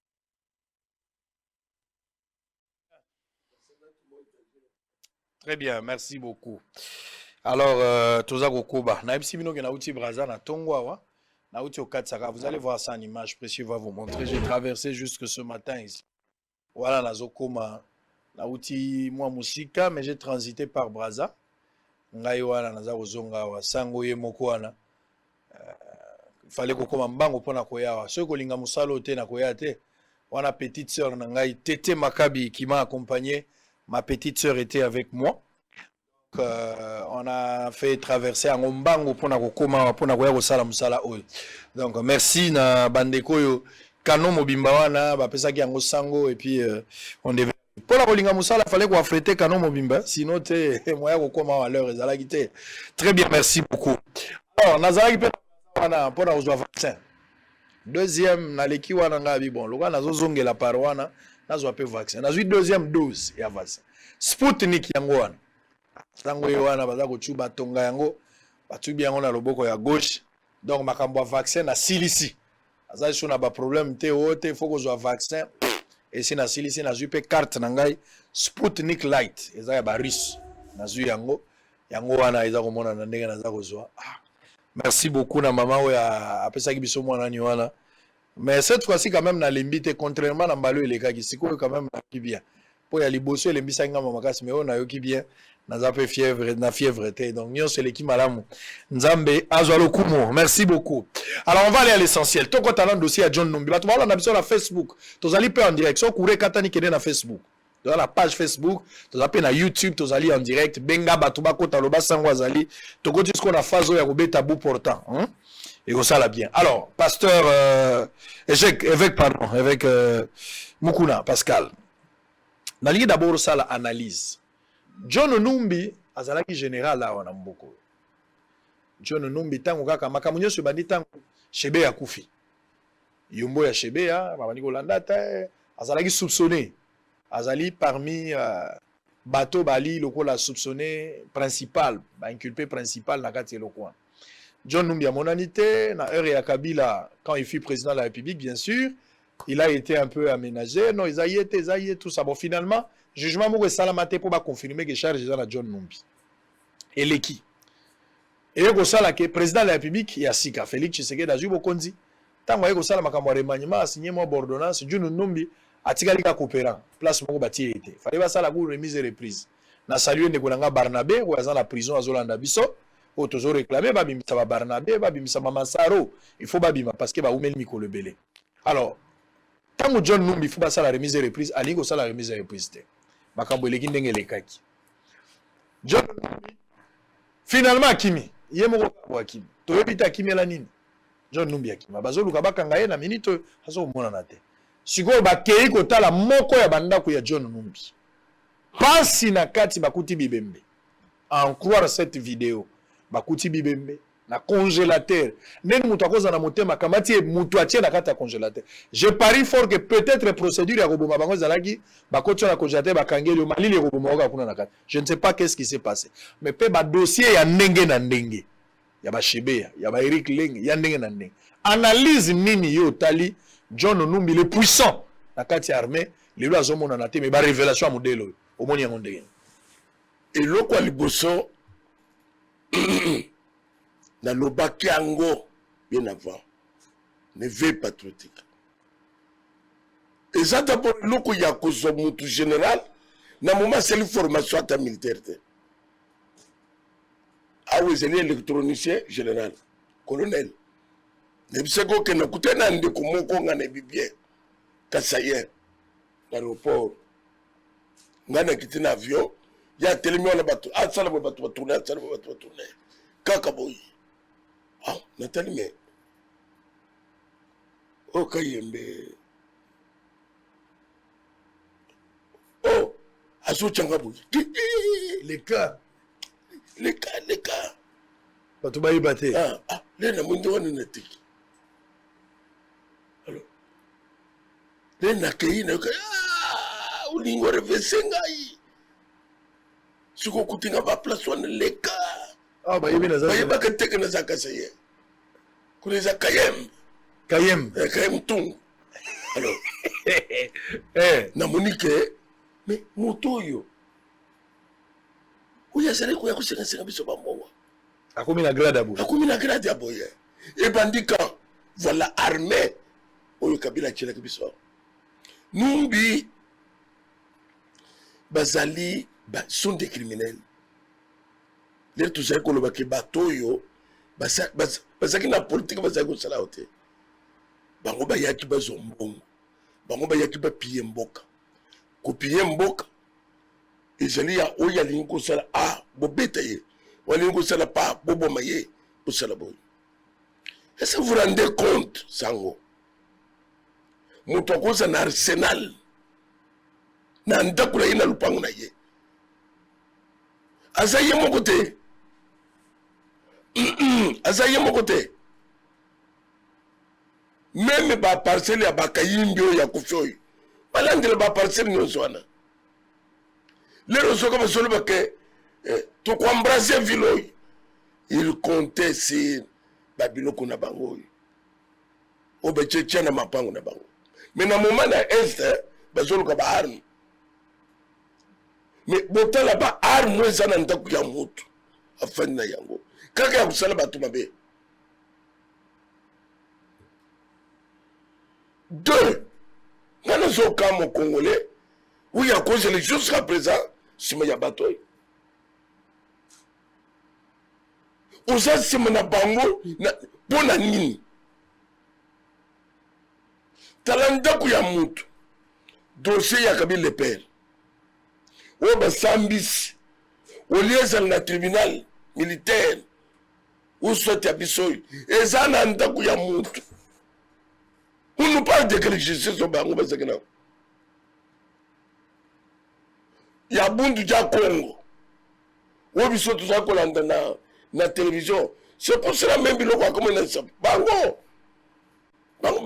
Très bien, merci beaucoup. Alors, Toza Gokoba, Naïbsi Bino Genauti Braza, na Tongwa, Nauti Okatsaka, vous allez voir ça en image précise, va vous montrer. J'ai traversé jusque ce matin ici. Voilà, Nazokoma, Nauti moi Musika, mais j'ai transité par Braza. Ngaïwana, Nazarozonga, Sangoye Mokwana. Il fallait que comme Mbango pour Nakoya. Ceux qui ont Musalo te Nakoyate, on a petite sœur Nangaï, Tété Makabi qui m'a accompagné. Ma petite sœur était avec moi. On a fait traverser en Mbango pour Nakoya Salam Sala Oil. Donc merci na Bandeko yo Kano Mobimba wana bapesa ki yango sango et puis on devait pour la Bolinga Moussala fallait qu'on affrétait Kano Mobimba sinon te moya kokoma à l'heure ezalaki te. Très bien, merci beaucoup. Alors Nazaraki pe wana pour na vaccin. Deuxième, naleki wana ngabi bon. Loka nazo zongela par wana, nazo ape vaccin. Nazo deuxième dose ya vaccin. Sputnik yango wana. Tango wana baza ko chuba tonga yango, batubi yango na loboko ya gauche. Donc makambo vaccin na silisi. Aza so na ba problème te ote, faut ko zo vaccin. Et si na silisi na zupe carte na ngai Sputnik Light, eza ya ba russe. Na zu yango wana eza ko mona na ndenge na za ko zo. Merci beaucoup na maman oya apesaki biso mwana ni wana. Mais cette fois-ci quand même na limite contrairement na mbalo elekaki siko quand même na bien. Po ya liboso elembisa nga mama kasi mais on a yoki bien na zape fièvre na fièvre té donc nyon c'est l'équipe malamu. Nzambe azwalo kumo. Merci beaucoup. Alors on va aller à l'essentiel. Toko talent dossier à John Numbi. Ba to ba na biso na Facebook. Tozali pe en direct. So kure katani kede na Facebook. Dans la page Facebook, tu as na YouTube, tu as en direct, benga batuba kota loba sangwa zali, tu as ce qu'on a fait ya kobe tabou portant, hein? Et ça la bien. Alors, pasteur évêque Mukuna Pascal. Nali d'abord ça la analyse. John Numbi azalaki général là wana mboko. John Numbi tango kaka makamunyo se bandi tango Shebe ya kufi. Yumbo ya Shebe ya babani kolanda ta azalaki soupçonné. Azali parmi bateau bali loko la soupçonné principal, inculpé principal na kati lokwa. John Numbi a monanité na heure ya Kabila quand il fut président de la République bien sûr, il a été un peu aménagé, non ils a été tout ça. Bon finalement, jugement moko salamate pour ba confirmer que charge dans la John Numbi. Et leki. Et ko sala que président de la République ya sika Félix Tshisekedi azu bokonzi. Tango ko sala makambo remaniement signé mo ordonnance John Numbi atikali ka coopérant place moko bati été fallait ba sala ku remise et reprise na saluer ndeko nanga Barnabé ko aza na prison azolanda biso o tozo réclamer ba bimisa ba Barnabé ba bimisa mama Saro il faut ba bima parce que ba umeli mikolo belé. Alors tango John Numbi il faut ba sala remise et reprise ali ko sala remise et reprise te makambo eleki ndenge lekaki John Numbi finalement akimi ye moko kwa akimi to yebita akimi la nini John Numbi akimi bazoluka bakanga ye na minute azo mona na te. Siko bakei kotala moko ya bandako ya John Numbi. Pasi na kati bakuti bibembe. En croire cette vidéo, bakuti bibembe na congélateur. Neni mutu akoza na motema kamati mutu atie na kati ya congélateur. Je parie fort que peut-être procédure ya koboma bango zalaki bakoti na congélateur bakangeli malili ya koboma oka kuna na kati. Je ne sais pas qu'est-ce qui s'est passé. Mais pe ba dossier ya ndenge na ndenge. Ya ba Shebe, ya ba Eric Leng, ya ndenge na ndenge. Analyse nini yo tali John Numbi le puissant na kati armée les lois ont mon anaté mais ba révélation à modèle au moni yango ndenge et loko liboso na lobaki yango bien avant ne veille patriotique et ça d'abord loko ya kozo mutu général na moment c'est une formation à ta militaire ah oui c'est l'électronicien général colonel nebiseko ke nakute na ndeko moko nga na bibie kasaye l'aéroport nga na kiti na avion ya telemi wana bato asala bato batourne asala bato batourne kaka boyi ah natali me o kayembe oh aso changa boyi les cas bato bayi baté ah le na mundo wana na tiki Nena kei na ulingo revesengai. Suko kutinga ba place wana leka. Ah ba yebina za. Ba yebaka teke na zakaseye. Kuneza kayem. Kayem tung. Alors na Monique mais motoyo. Uya sare ko ya kusenga biso ba mbongo. Akomi na grade abo. Akomi na grade abo ye. Et bandika voilà armée. Oyo Kabila tchela biso. Numbi bazali sont des criminels. Les tout ça koloba ke batoyo bazaki na politique bazaki kosala ote. Bango ba yaki bazombongo. Bango ba yaki ba piye mboka. Ko piye mboka ezali ya oya lingi kosala bobeta ye. Wali kosala pa bobo maye kosala boy. Est-ce que vous vous rendez compte sango? Mutokoza na arsenal na ndakula ina lupango na ye azaye mokote même ba parcelle ya bakayimbi oyo ya kufi oyo balandela ba parcelle nyonso wana lero soka basolo bake tokwambrase ville oyo il comptait sur babiloko na bango oyo oyo bacetia na mapango na bango mais na moment na est bazoluka baarme mais botala baarme eza na ndako ya motu afandi na yango kaka ya kosala bato mabe. Deux, nous sommes comme au Congolais, où il y a cause jusqu'à présent, si il y a bateau. Osa si mon bango, bon anini. Talanda kuya mutu, dossier ya kabi le père. Oba sambis, au lieu na tribunal militaire, où soit ya bisoy, et ça nanda kuya mutu. On nous parle de quelque justice au Bango, il y a Bundu Dja Congo. Où ils sont tous à la télévision. C'est pour cela même qu'il y a comme un Bango. Bango,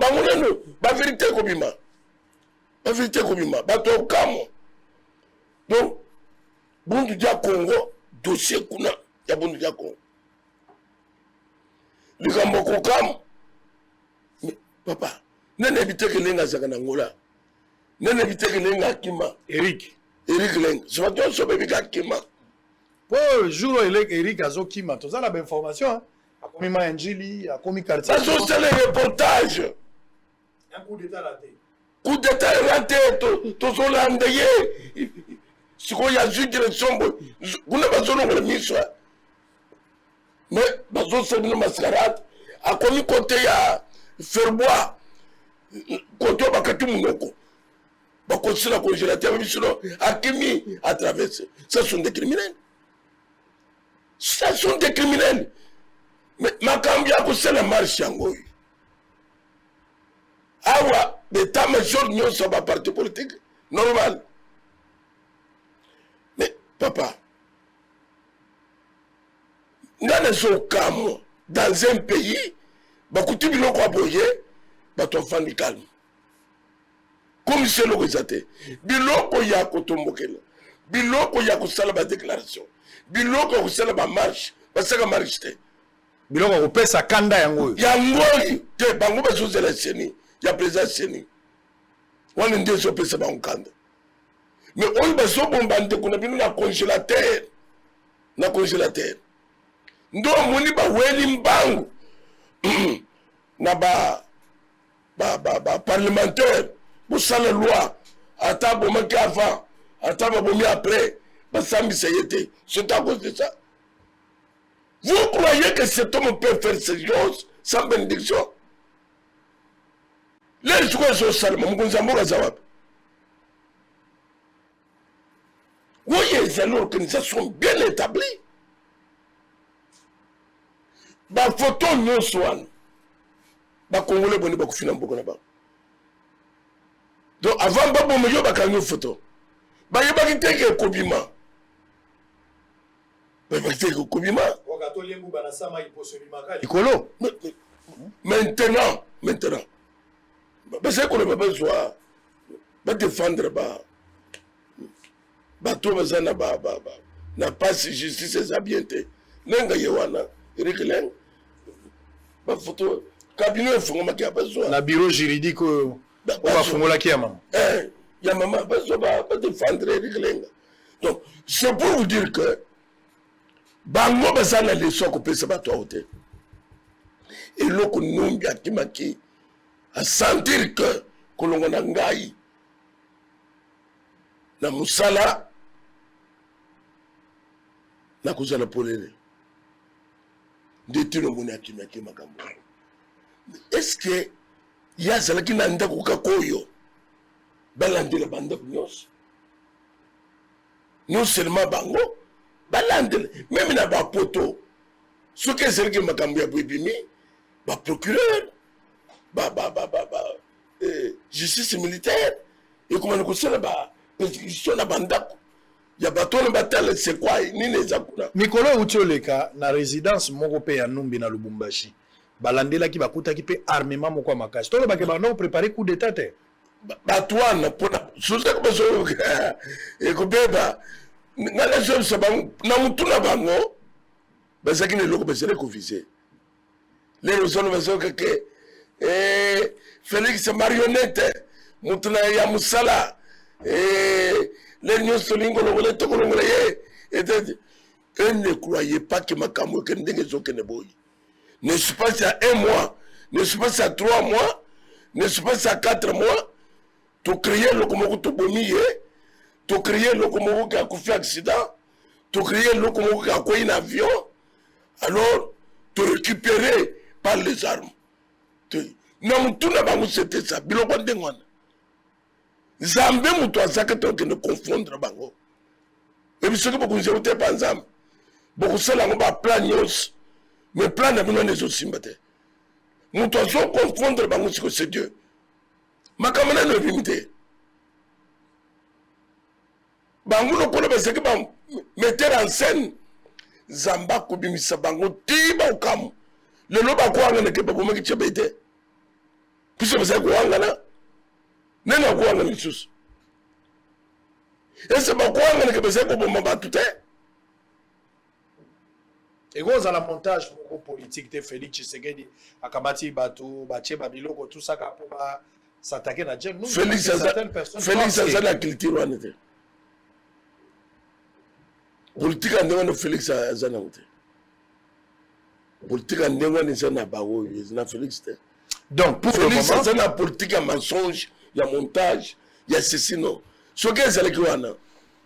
la vérité Kobima. La vérité Kobima. Bato Kamo. Donc, Bundu Dja Congo, dossier Kuna, il y a Bundu Dja Congo. Le Gamboko Kam. Mais, papa. Nene éviter que l'enga zakana ngola. Nene éviter que l'enga kima. Eric Leng. Je vais te dire que kima. Pour jour Eric azo kima. Tout ça la bonne information. Hein. A commis Manjili, a commis quartier. Ça c'est le reportage. Un coup d'état raté. Coup d'état raté. Tout ça l'a endayé. Si on y a une direction, vous n'avez pas besoin de mission. Mais bazo c'est une mascarade. A commis côté à Ferbois. Quand on va casser mon loco, on continue à congélateur, Akimi à traverser. Ce sont des criminels. Ce sont des criminels. Mais ma cambia que c'est la marche yango. Awa, l'état-major n'y a pas de parti politique. Normal. Mais papa, dans un pays, beaucoup de gens ont boyé. Bato fandi calme. Comme c'est le resate. Biloko ya kotombokela. Biloko ya kosala ba déclaration. Biloko ya kosala ba marche. Basaka marche te. Biloko ko pesa kanda yango. Yango te bango ba sozela seni. Ya président seni. Wana ndio so pesa ba kanda. Mais on ba so bombande kuna bino na congélateur. Na congélateur. Ndo moni ba weli mbangu. Na ba parlementaire pour ça la loi à table avant à table après c'est à cause de ça. Vous croyez que cet homme peut faire ces choses sans bénédiction? Les joueurs sont salement oui, les organisations bien établies. La photo non soit Congolais boni ba kufina mboko na ba. Donc avant babo moyo ba kanyo photo. Ba yeba kiteke kobima. Ba kiteke kobima. Wakato lengu bana sama iposo limaka. Ikolo. Maintenant. Ba c'est qu'on va besoin ba défendre ba to bazana ba na passe justice za bienté. Nenga yewana Erikeleng. Ba photo cabinet fongola qui a besoin. La bureau juridique on va fongola qui a maman. Il y a maman besoin de défendre Eric. Donc c'est pour vous dire que bango basana les soko pesa ba toi hotel. Et loko numbi akimaki à sentir que kolongo na ngai na musala na kuzala polele. Ndetino moni akimaki makambo. Est-ce que il y a cela qui n'a pas de koyo balande la bande nyos non seulement bango balande même na ba poto ce que c'est que makambo ya bibimi ba procureur justice militaire et comment on sala ba persécution na bandako ya bato na batale c'est quoi nini ezakuna Mikolo utioleka na résidence moko pe ya Numbi na Lubumbashi balandela ki bakuta ki pe armement moko ya makasi tolo bake bando préparer coup d'état te bato wana mpona soza baso ekobeba ngana so bango na mutu na bango bazaki na eloko bazali kovise lelo sono basoka ke Félix marionnette mutu na ya musala le nyonso lingolongole tokolongole ye et ne croyez pas que makambo ke ndenge ezokende boyi ne se passe à 1 mois ne se passe à 3 mois ne se passe à 4 mois tu créer le komoko to bomiye tu créer le komoko qui a fait accident tu créer le komoko qui a quoi un avion alors tu récupérer par les armes non tout na bango c'était ça biloko ndengwana Zambe mutu azaka to que ne confondre bango et puis ce que beaucoup ont été pas ensemble beaucoup cela on va plan yos mais plan na bino les autres simbate mutu azo confondre bango c'est Dieu makamana no limité bango no kono bezeki ba metteur en scène zamba ko bimisa bango tiba okam le loba ko anga ne ke ba bomaki chebete puisque vous avez quoi là nena ko anga lisusu ese ba ko anga ne ke bezeki ko bomba ba tout et gros à la montage politique de Félix Tshisekedi akamati bato bache babiloko tout ça pour s'attaquer na Djem. Félix a la culture wana te. Politique andengana Félix azana te. Politique andengana zana bawo na Félix te. Donc pour Félix le moment azana politique ya mensonge, ya montage, ya ceci non. So que ezali kwana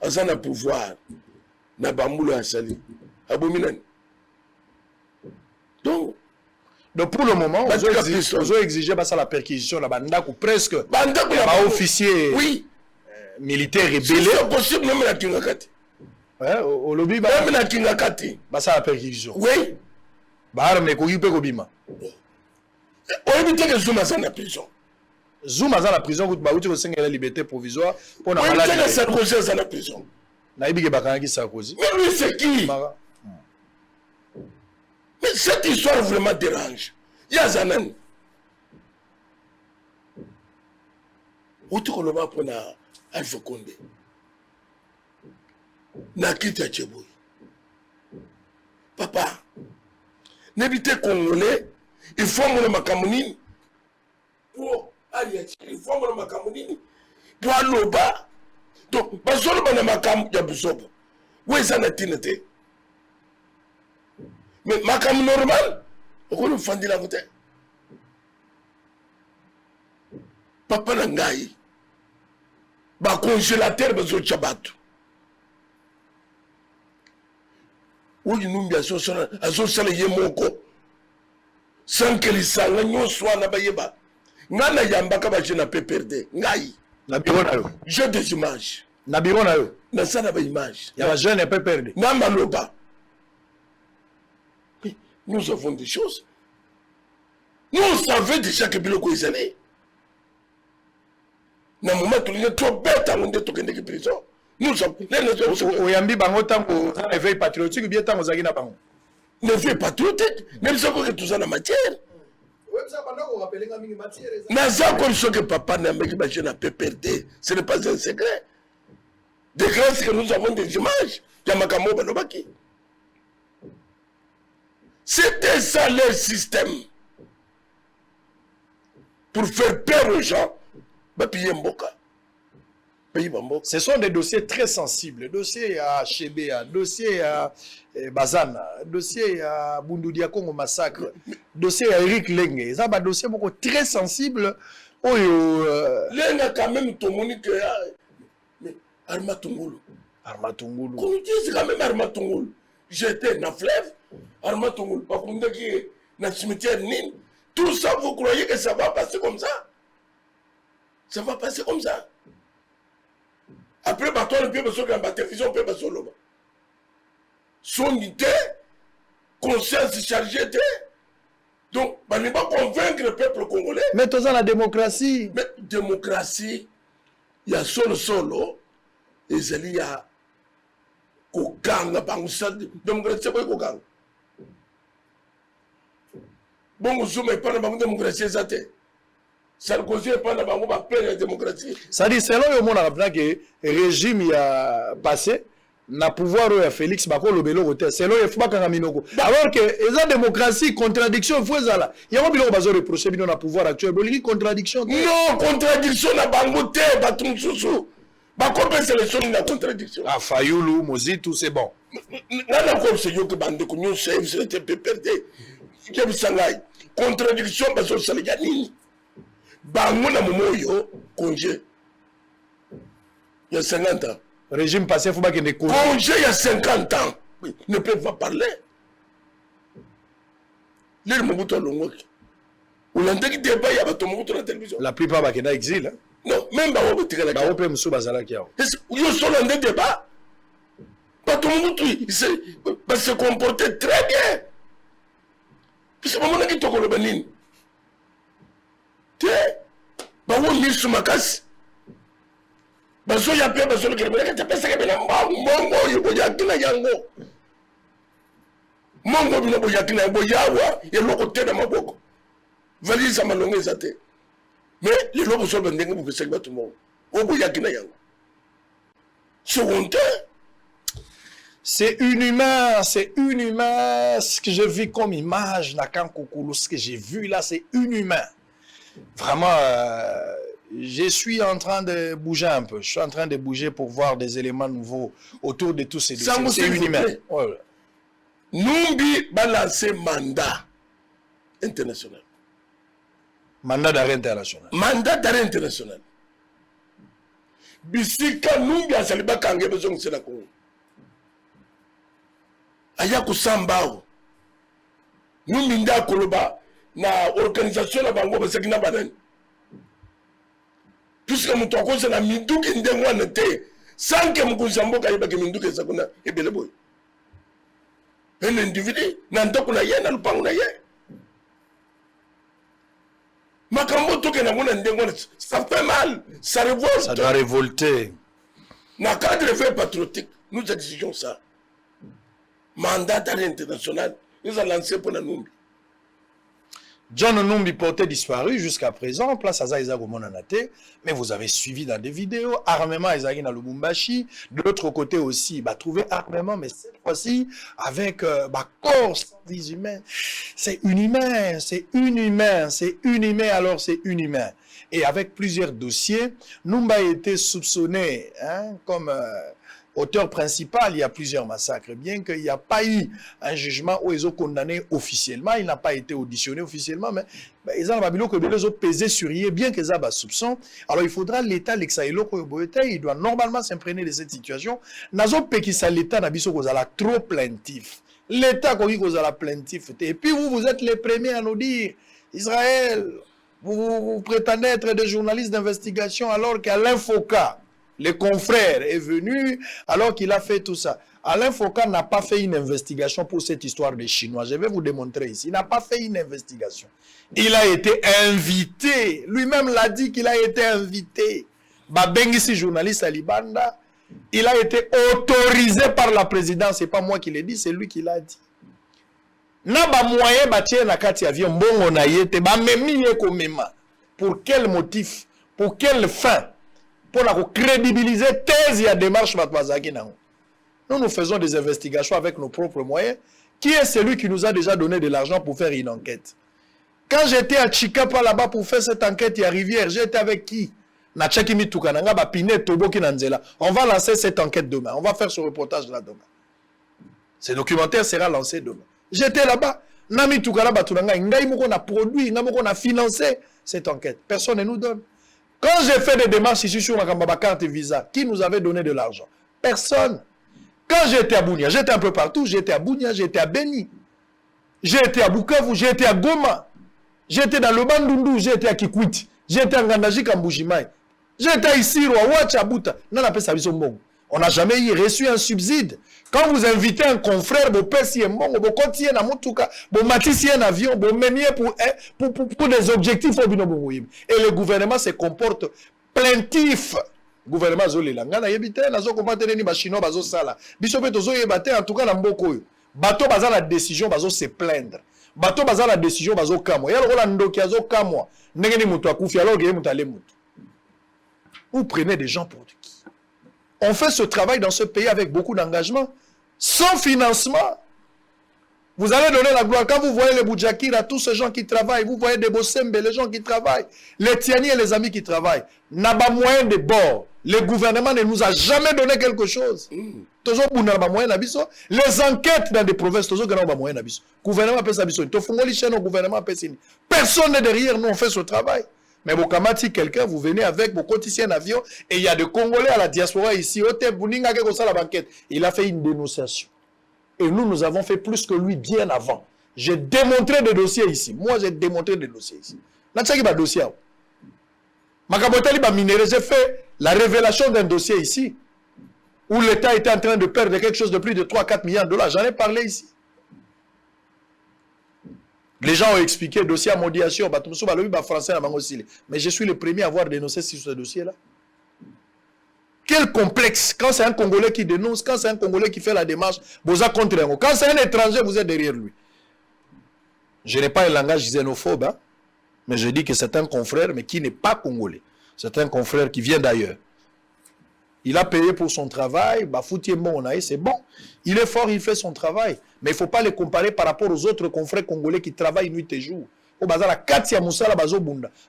azana pouvoir na bamulo asali. Abominani. Donc pour le moment, on a exigé la perquisition là, presque officier militaire rebelle. C'est possible même la Kingakati. Au lobby, même la Kingakati. La perquisition. Oui. Mais Kobima. On évite que Zouma soit en prison. Zouma soit en prison, vous avez la liberté provisoire. On évite que Sarkozy soit en prison. Sarkozy. Mais lui, c'est qui? Mais cette histoire vraiment dérange. Il y a Zanan. Où tu connais pas pour Alpha Condé? Nakita Tcheboui. Papa, n'habitez Congolais, il faut mon macamonine. Pour aller, il faut mon macamonine. Pour aller au bas. Donc, pas seulement mon macam yabusob. Où est-ce que tu mais ma cam normal, on a fait la côté. Papa Nangaï, ba congélateur bezo chabatu. Oui, nous bien sûr, azo sale yemoko. Sans que les sangs soient na bayeba. Nana yambaka ba jena pe perdre. Ngai. Na biro na yo. J'ai des images. Na biro na yo. Na sana ba image. Ya ba jeune pe perdre. Na maloba. Nous avons des choses. Nous savons déjà que Biloko est allé. Dans le moment où il est trop bête à monter en prison. Nous savons. Oyambi bango tango éveil patriotique ou bien tango zagina bango. L'éveil patriotique, même si on tout ça en matière. Naza comme ce que papa n'a pas jeune à PPRD, ce n'est pas un secret. Des grâces que nous avons des images. Yamakamo Banobaki. C'était ça leur système. Pour faire peur aux gens, ce sont des dossiers très sensibles. Dossier à Chebea, dossier à Bazana, dossier à Bundudia Congo Massacre, dossier à Eric Lenge. Ça va dossier beaucoup très sensible. Lenga quand même ton monique mais Armatungulu. Armatungulu. Comment tu dis quand même Armatungulu? J'étais dans le fleuve. Armatungulu, pas comme dans le cimetière Nîmes. Tout ça, vous croyez que ça va passer comme ça? Ça va passer comme ça. Après, toi, le peuple sur la télévision, le peuple sur l'homme. Son idée, conscience chargée. Donc, on ne va pas convaincre le peuple congolais. Mais tout ça, la démocratie. Mais démocratie, il y a solo, et il y a Kokanga, démocratie, c'est pas Kokanga. Bongo Zuma et pas la démocratie exacte. Sarkozy et pas la pleine démocratie. Ça dit, selon le monde arabe, que le régime a passé, na pouvoir de Félix Bako le belo côté. Selon le Fouba Kangaminoko. Alors que la démocratie, contradiction, il faut ça. Il y a un billet qui reproché na pouvoir actuel. Il contradiction. Non, contradiction na bangote, batum sousou. Bako c'est le son na contradiction. Ah, Fayoulou, Mozitou, c'est bon. Nana comme c'est yo que bande ko ñu save c'était perdre. Qui sangai. Contradiction parce que ça les gagne. Bango na moyo congé. Il y a 50 ans. Régime passé, il faut pas qu'il y ait des congé il y a 50 ans. Oui, ne peuvent pas parler. Les Mobutu Longo. Ou l'entend qui débat, il y a ton Mobutu dans la télévision. La plupart va qu'il exil. Non, même pas au Tigala. Ba ope msou bazala kia. Yo sont dans des débats. Pas ton Mobutu, il se comporter très bien. Puis c'est moment qui toko le banin. Te, ba wo mi sumakas. Baso ya pe baso le kebele ka pesa kebele mongo yo boya kina yango. Mongo bino boya kina bo yawa ye loko te na maboko. Valise malongo ezate. Mais les lobes sont vendus pour faire ça tout le monde. O boya kina yango. C'est inhumain, ce que je vis comme image, Nakan Kokoulou, ce que j'ai vu là, c'est inhumain. Vraiment, je suis en train de bouger un peu. Je suis en train de bouger pour voir des éléments nouveaux autour de tous ces dossiers. C'est inhumain. Ouais. Numbi va lancer mandat international. Mandat d'arrêt international. Mandat d'arrêt international. Bisika Numbi a saliba kange besoin de la Congo. Aya kusambao. Numbi nda koloba na organisation na bango basakina banani. Puisque mutu akoze na minduki ndengwa na te sanke mukuzambo kayiba ke minduki sakuna ebele boy. Un individu na ndoko na ye na lupango na ye. Makambo toke na mona ndengwa ça fait mal, ça révolte. Ça doit révolter. Na cadre fait patriotique, nous exigeons ça. Mandat d'arrêt international, nous allons lancer pour la Numbi. John Numbi portait disparu jusqu'à présent, place à Zaïza Gomonanate, mais vous avez suivi dans des vidéos, armement Ezagi dans Lubumbashi, de l'autre côté aussi, trouver armement, mais cette fois-ci, avec corps sans vie humaine. C'est inhumain, alors c'est inhumain. Et avec plusieurs dossiers, Numba a été soupçonné comme auteur principal, il y a plusieurs massacres. Bien qu'il n'y a pas eu un jugement où ils ont condamné officiellement, il n'a pas été auditionné officiellement, mais ils ont pesé sur lui, bien qu'ils aient un soupçon. Alors il faudra l'État, il doit normalement s'imprégner de cette situation. L'État n'a pas trop plaintif. L'État a plaintif. Et puis vous êtes les premiers à nous dire, Israël, vous prétendez être des journalistes d'investigation alors qu'à l'Infoca, le confrère est venu alors qu'il a fait tout ça. Alain Foucault n'a pas fait une investigation pour cette histoire des Chinois. Je vais vous démontrer ici. Il n'a pas fait une investigation. Il a été invité. Lui-même l'a dit qu'il a été invité. Babengisi, journaliste à Libanda, il a été autorisé par la présidence. Ce n'est pas moi qui l'ai dit, c'est lui qui l'a dit. Naba moyen bâtir na kati avion bongo na yete ba memi ko mema. Pour quel motif? Pour quelle fin? Pour la crédibiliser thèse et démarche matwazaki nango. Nous faisons des investigations avec nos propres moyens. Qui est celui qui nous a déjà donné de l'argent pour faire une enquête? Quand j'étais à Chikapa là-bas pour faire cette enquête à Rivière, j'étais avec qui? On va lancer cette enquête demain. On va faire ce reportage là demain. Ce documentaire sera lancé demain. J'étais là-bas. Nami Tukana Batunanga, on a produit, on a financé cette enquête. Personne ne nous donne. Quand j'ai fait des démarches ici sur ma carte Visa, qui nous avait donné de l'argent? Personne. Quand j'étais à Bounia, j'étais un peu partout. J'étais à Bounia, j'étais à Beni. J'étais à Bukavu, j'étais à Goma. J'étais dans le Bandundu, j'étais à Kikwiti. J'étais à Ngandaji Kambujimaï. J'étais ici à Ouachabuta. On n'a jamais reçu un subside. Quand vous invitez un confrère, vous payez un bon, vous continuez à Moutuka, vous matissez un avion, vous menez pour des objectifs. Et le gouvernement se comporte plaintif. Le gouvernement zoli langa na yebite na zo combattre ni ba chinois bazo sala. Biso pe tozo yebate en tout cas na mboko yo. Bato baza la décision bazo se plaindre. bato baza la décision bazo kamwa ya lokola ndoki azo kamwa ndenge ni mutu akufi alors que mutu ale mutu. Vous prenez des gens pour qui? On fait ce travail dans ce pays avec beaucoup d'engagement, sans financement. Vous allez donner la gloire. Quand vous voyez les Boudjakira, tous ces gens qui travaillent, vous voyez des Bossembe, les gens qui travaillent, les Tiani et les amis qui travaillent, n'a pas moyen de bord. Le gouvernement ne nous a jamais donné quelque chose. Les enquêtes dans des provinces, le gouvernement peut s'habiller. Personne n'est derrière nous, on fait ce travail. Mais vous si quelqu'un, vous venez avec vos quotidiens en avion et il y a des Congolais à la diaspora ici. Il a fait une dénonciation. Et nous avons fait plus que lui bien avant. J'ai démontré des dossiers ici. Moi, j'ai démontré des dossiers ici. J'ai fait la révélation d'un dossier ici où l'État était en train de perdre quelque chose de plus de 3-4 milliards de dollars. J'en ai parlé ici. Les gens ont expliqué le dossier à modération. Mais je suis le premier à avoir dénoncé sur ce dossier-là. Quel complexe. Quand c'est un Congolais qui dénonce, quand c'est un Congolais qui fait la démarche, vous êtes contre lui. Quand c'est un étranger, vous êtes derrière lui. Je n'ai pas un langage xénophobe, hein, mais je dis que c'est un confrère, mais qui n'est pas congolais. C'est un confrère qui vient d'ailleurs. Il a payé pour son travail, c'est bon. Il est fort, il fait son travail. Mais il ne faut pas le comparer par rapport aux autres confrères congolais qui travaillent nuit et jour.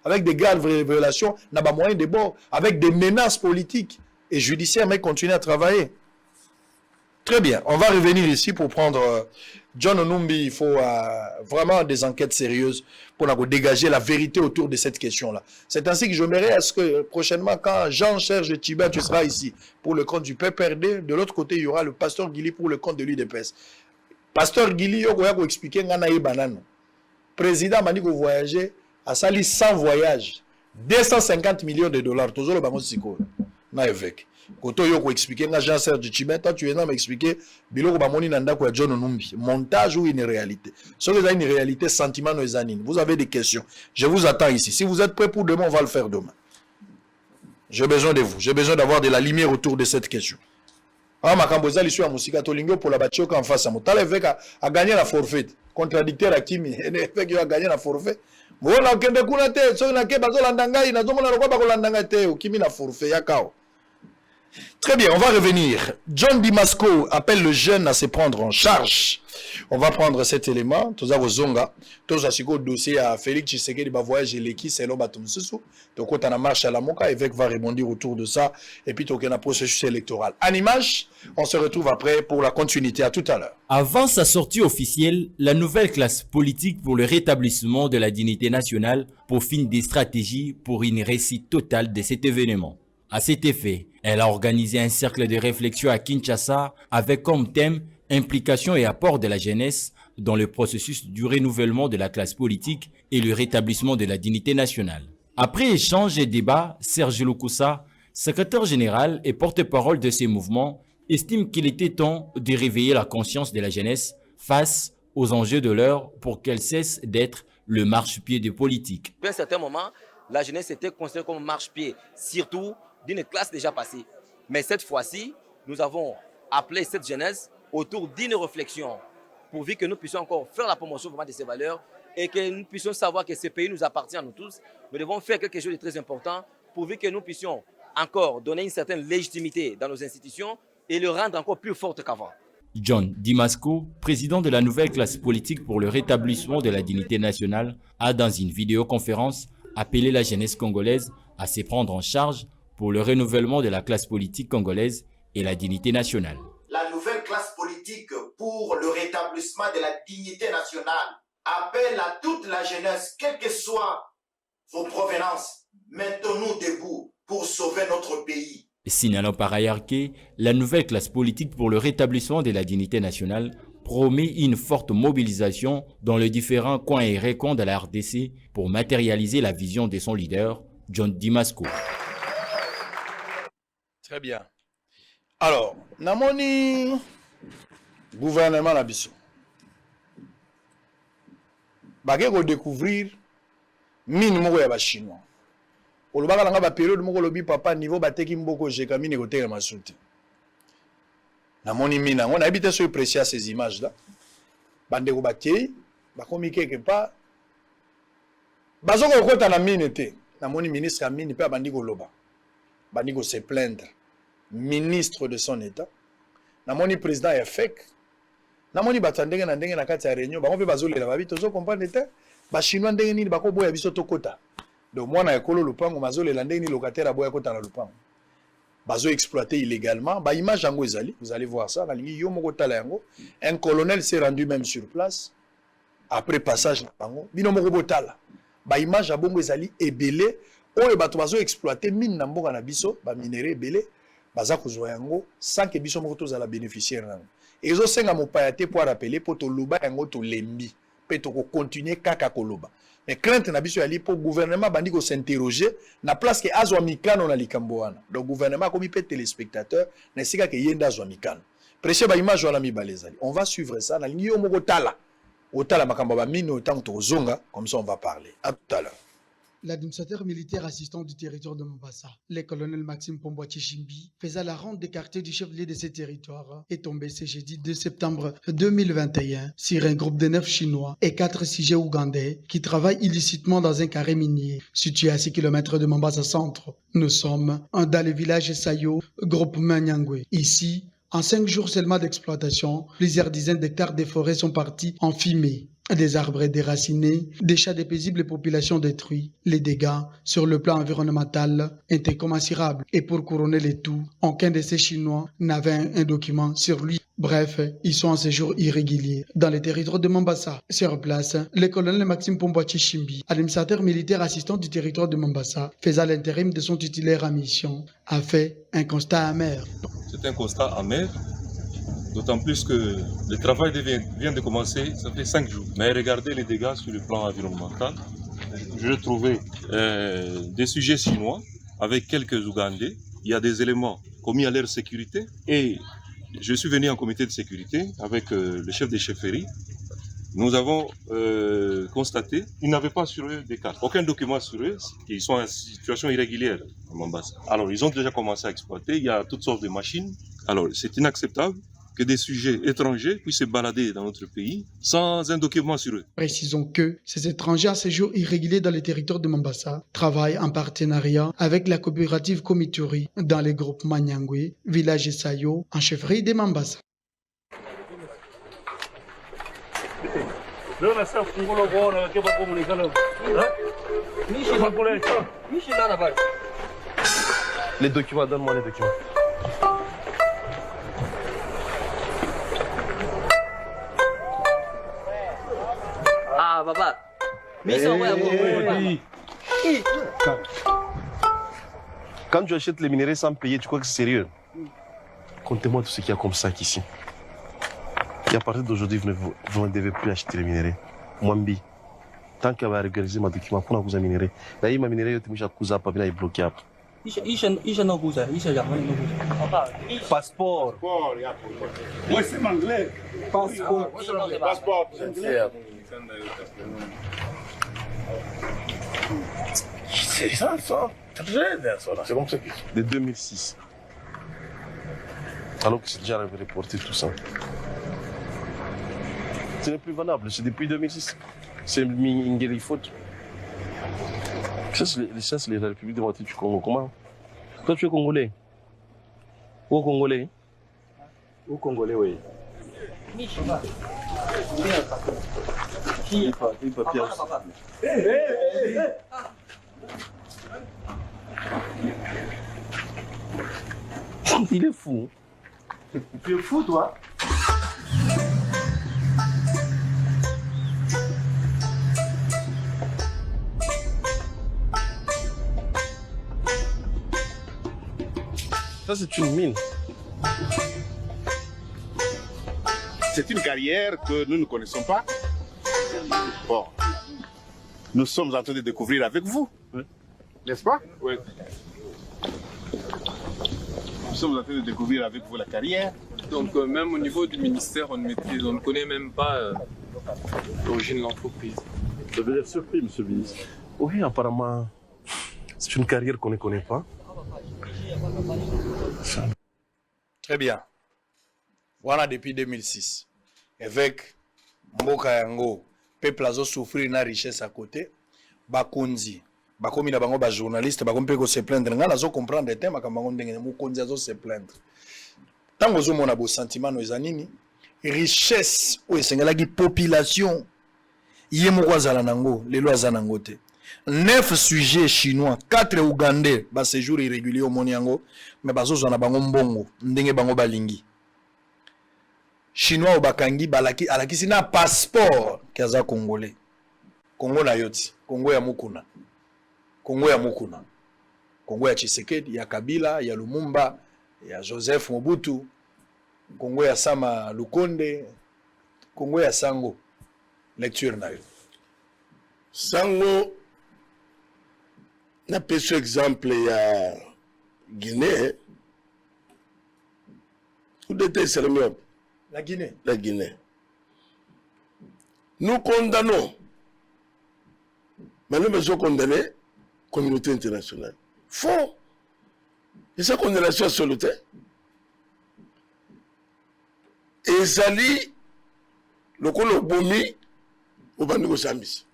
Avec des graves révélations, avec des menaces politiques et judiciaires, mais continuer à travailler. Très bien, on va revenir ici pour prendre John Onumbi. Il faut vraiment des enquêtes sérieuses pour dégager la vérité autour de cette question-là. C'est ainsi que j'aimerais à ce que prochainement, quand Jean-Serge Tchibin, tu seras ici pour le compte du PPRD, de l'autre côté, il y aura le pasteur Guili pour le compte de l'UDPS. Pasteur Guili, il va expliquer Nganaï Banano. Président m'a dit que voyager à Sali 100 voyages, 250 millions de dollars. Toujours le bango siko. Na évêque. Koto yoko expliquer nga Jean-Serge Tchibin, toi tu es là m'expliquer biloko ba moni nanda ko John Onumbi. Montage ou une réalité. Ce que c'est une réalité, sentiment no ezanine. Vous avez des questions. Je vous attends ici. Si vous êtes prêts pour demain, on va le faire demain. J'ai besoin de vous. J'ai besoin d'avoir de la lumière autour de cette question. Ah makamboza lissu ya musika tolingo pour la batio en face à moi. Tal évêque a gagné la forfait. Contradicteur à Kimi. Évêque a gagné la forfait. Voilà kende kuna te so na ke bazo landanga ina zo mona lokwa ba ko landanga te o Kimi na forfait ya kao. Très bien, on va revenir. John Dimasco appelle le jeune à se prendre en charge. On va prendre cet élément. Toza Zonga, toza siko dossier à Félix Tshisekedi ba voyage l'équipe selon Batumsusu. Donc quand on a marche à la Moka, évêque va rebondir autour de ça et puis token a processus électoral. En image, on se retrouve après pour la continuité. À tout à l'heure. Avant sa sortie officielle, la nouvelle classe politique pour le rétablissement de la dignité nationale peaufine des stratégies pour une réussite totale de cet événement. À cet effet, elle a organisé un cercle de réflexion à Kinshasa avec comme thème implication et apport de la jeunesse dans le processus du renouvellement de la classe politique et le rétablissement de la dignité nationale. Après échange et débat, Serge Lukusa, secrétaire général et porte-parole de ces mouvements, estime qu'il était temps de réveiller la conscience de la jeunesse face aux enjeux de l'heure pour qu'elle cesse d'être le marchepied des politiques. À un certain moment, la jeunesse était considérée comme marchepied, surtout d'une classe déjà passée. Mais cette fois-ci, nous avons appelé cette jeunesse autour d'une réflexion pourvu que nous puissions encore faire la promotion de ces valeurs et que nous puissions savoir que ce pays nous appartient à nous tous. Nous devons faire quelque chose de très important pourvu que nous puissions encore donner une certaine légitimité dans nos institutions et le rendre encore plus forte qu'avant. John Dimasco, président de la nouvelle classe politique pour le rétablissement de la dignité nationale, a dans une vidéoconférence appelé la jeunesse congolaise à se prendre en charge pour le renouvellement de la classe politique congolaise et la dignité nationale. La nouvelle classe politique pour le rétablissement de la dignité nationale appelle à toute la jeunesse, quelles que soient vos provenances, mettons-nous debout pour sauver notre pays. Signalant par ailleurs que la nouvelle classe politique pour le rétablissement de la dignité nationale promet une forte mobilisation dans les différents coins et recoins de la RDC pour matérialiser la vision de son leader, John Dimasco. Très bien. Alors, namoni gouvernement la biso. Bagé ko découvrir mine moko ya ba chinois. Olobaka langa ba période moko lobi papa niveau bateki mboko jeka mine ko tela masuti. Namoni mine on habite sur précieux ces images là. Bande ko bakei bakomi quelque part bazoko kota na mine te namoni ministre ya mine pe abandi koloba bandi ko se plaindre ministre de son état namoni président ya FEC namoni bato ndenge na ndenge na kati ya réunion bango pe bazolela babi tozo comprendre te ba chinois ndenge nini bakoboya biso tokota donc mwana ekolo lupango mazolela ndenge ni locataire aboya kota na lupango bazo exploiter illégalement ba image yango ezali vous allez voir ça na lingi yo moko tala yango un colonel s'est rendu même sur place après passage na bango bino moko botala ba image abongo ezali ebele oyo bato bazo exploiter mine na mboka na biso ba minerai ebele baza kozwa yango sans que biso moko tozala bénéficiaire nango ezo senga mopaya te pour rappeler pour toloba yango tolembi pe to continuer kaka koloba mais crainte na biso yali pour gouvernement bandi ko s'interroger na place que azwa mikano na likambo wana donc gouvernement comme pe téléspectateur na sika ke yenda azwa mikano prêcher ba image wala mi balezali on va suivre ça na lingi yo moko tala otala makambo ba mine autant to zonga comme ça on va parler à tout à l'heure. L'administrateur militaire assistant du territoire de Mombasa, le colonel Maxime Pomboa Tchishimbi, faisant la ronde des quartiers du chef-lieu de ce territoire, est tombé ce jeudi 2 septembre 2021 sur un groupe de 9 Chinois et 4 sujets ougandais qui travaillent illicitement dans un carré minier situé à 6 km de Mombasa centre. Nous sommes dans le village Sayo, groupe Manyangwe. Ici, en 5 jours seulement d'exploitation, plusieurs dizaines d'hectares de forêts sont partis en fumée. Des arbres déracinés, des champs de paisibles populations détruits. Les dégâts sur le plan environnemental étaient commensurables. Et pour couronner le tout, aucun de ces Chinois n'avait un document sur lui. Bref, ils sont en séjour irrégulier dans le territoire de Mombasa. Sur place, le colonel Maxime Pomboa Tchishimbi, administrateur militaire assistant du territoire de Mombasa, faisant l'intérim de son titulaire en mission, a fait un constat amer. C'est un constat amer. D'autant plus que le travail vient de commencer, ça fait 5 jours. Mais regardez les dégâts sur le plan environnemental. Je trouvais des sujets chinois avec quelques Ougandais. Il y a des éléments commis à leur sécurité. Et je suis venu en comité de sécurité avec le chef des chefferies. Nous avons constaté qu'ils n'avaient pas sur eux des cartes. Aucun document sur eux. Ils sont en situation irrégulière à Mombasa. Alors, ils ont déjà commencé à exploiter. Il y a toutes sortes de machines. Alors, c'est inacceptable que des sujets étrangers puissent se balader dans notre pays sans un document sur eux. Précisons que ces étrangers à séjour irrégulier dans les territoires de Mombasa travaillent en partenariat avec la coopérative Komituri dans les groupes Manyangwe, village Sayo, en chefferie de Mombasa. Les documents, donne-moi les documents. Ah, papa. Quand tu achètes les minerais sans payer, tu crois que c'est sérieux? Comptez-moi tout ce qu'il y a comme sac ici. Et à partir d'aujourd'hui, vous ne devez plus acheter les minerais. Mwambi, tant qu'elle va régulariser ma document pour la minerais, là, il m'a minerais, il m'a cousa, pas bien, il est bloqué après. Passeport. Oui, c'est anglais. Passeport. Passeport. C'est ça. Très bien, ça. C'est comme ça que De 2006. Alors que c'est déjà reporté tout ça. Ce n'est plus valable, c'est depuis 2006. C'est une faute. Ça, c'est la République démocratique du Congo. Comment? Toi, tu es Congolais? Où Congolais? Où Congolais, oui. Il est fou. Tu es fou, toi? Ça, c'est une mine. c'est une carrière que nous ne connaissons pas. Bon, nous sommes en train de découvrir avec vous, oui. N'est-ce pas? Oui. Nous sommes en train de découvrir avec vous la carrière. Donc même au niveau du ministère, on ne connaît même pas l'origine de l'entreprise. Vous avez l'air surpris, monsieur le ministre. Oui, apparemment, c'est une carrière qu'on ne connaît pas. Très bien. Voilà depuis 2006. Avec Mboka Yango, peuple azo souffrir na richesse à côté bakonzi bakomi na bango ba journaliste bakomi pe ko se plaindre nga nazo comprendre te makambo ndenge mukonzi azo se plaindre tango zo mona bo sentiment no ezanini richesse o esengelaki population ye moko azala nango lelo azala nango te 9 sujets chinois 4 ougandais ba séjour irrégulier au moniango mais bazozwa na bango mbongo ndenge bango balingi chinois obakangi balaki alakisi na passeport kaza congolais Congo na yoti Congo ya mukuna Congo ya mukuna Congo ya Tshisekedi ya Kabila ya Lumumba ya Joseph Mobutu Congo ya Sama Lukonde Congo ya Sango lecture na yo Sango na peso exemple ya Guinée ou de Salomé la Guinée. La Guinée. Nous condamnons, mais nous devons condamner la communauté internationale. Faux. Et sa condamnation est solitaire. Et Zali, le colo bomi, au Bandiko Sambis.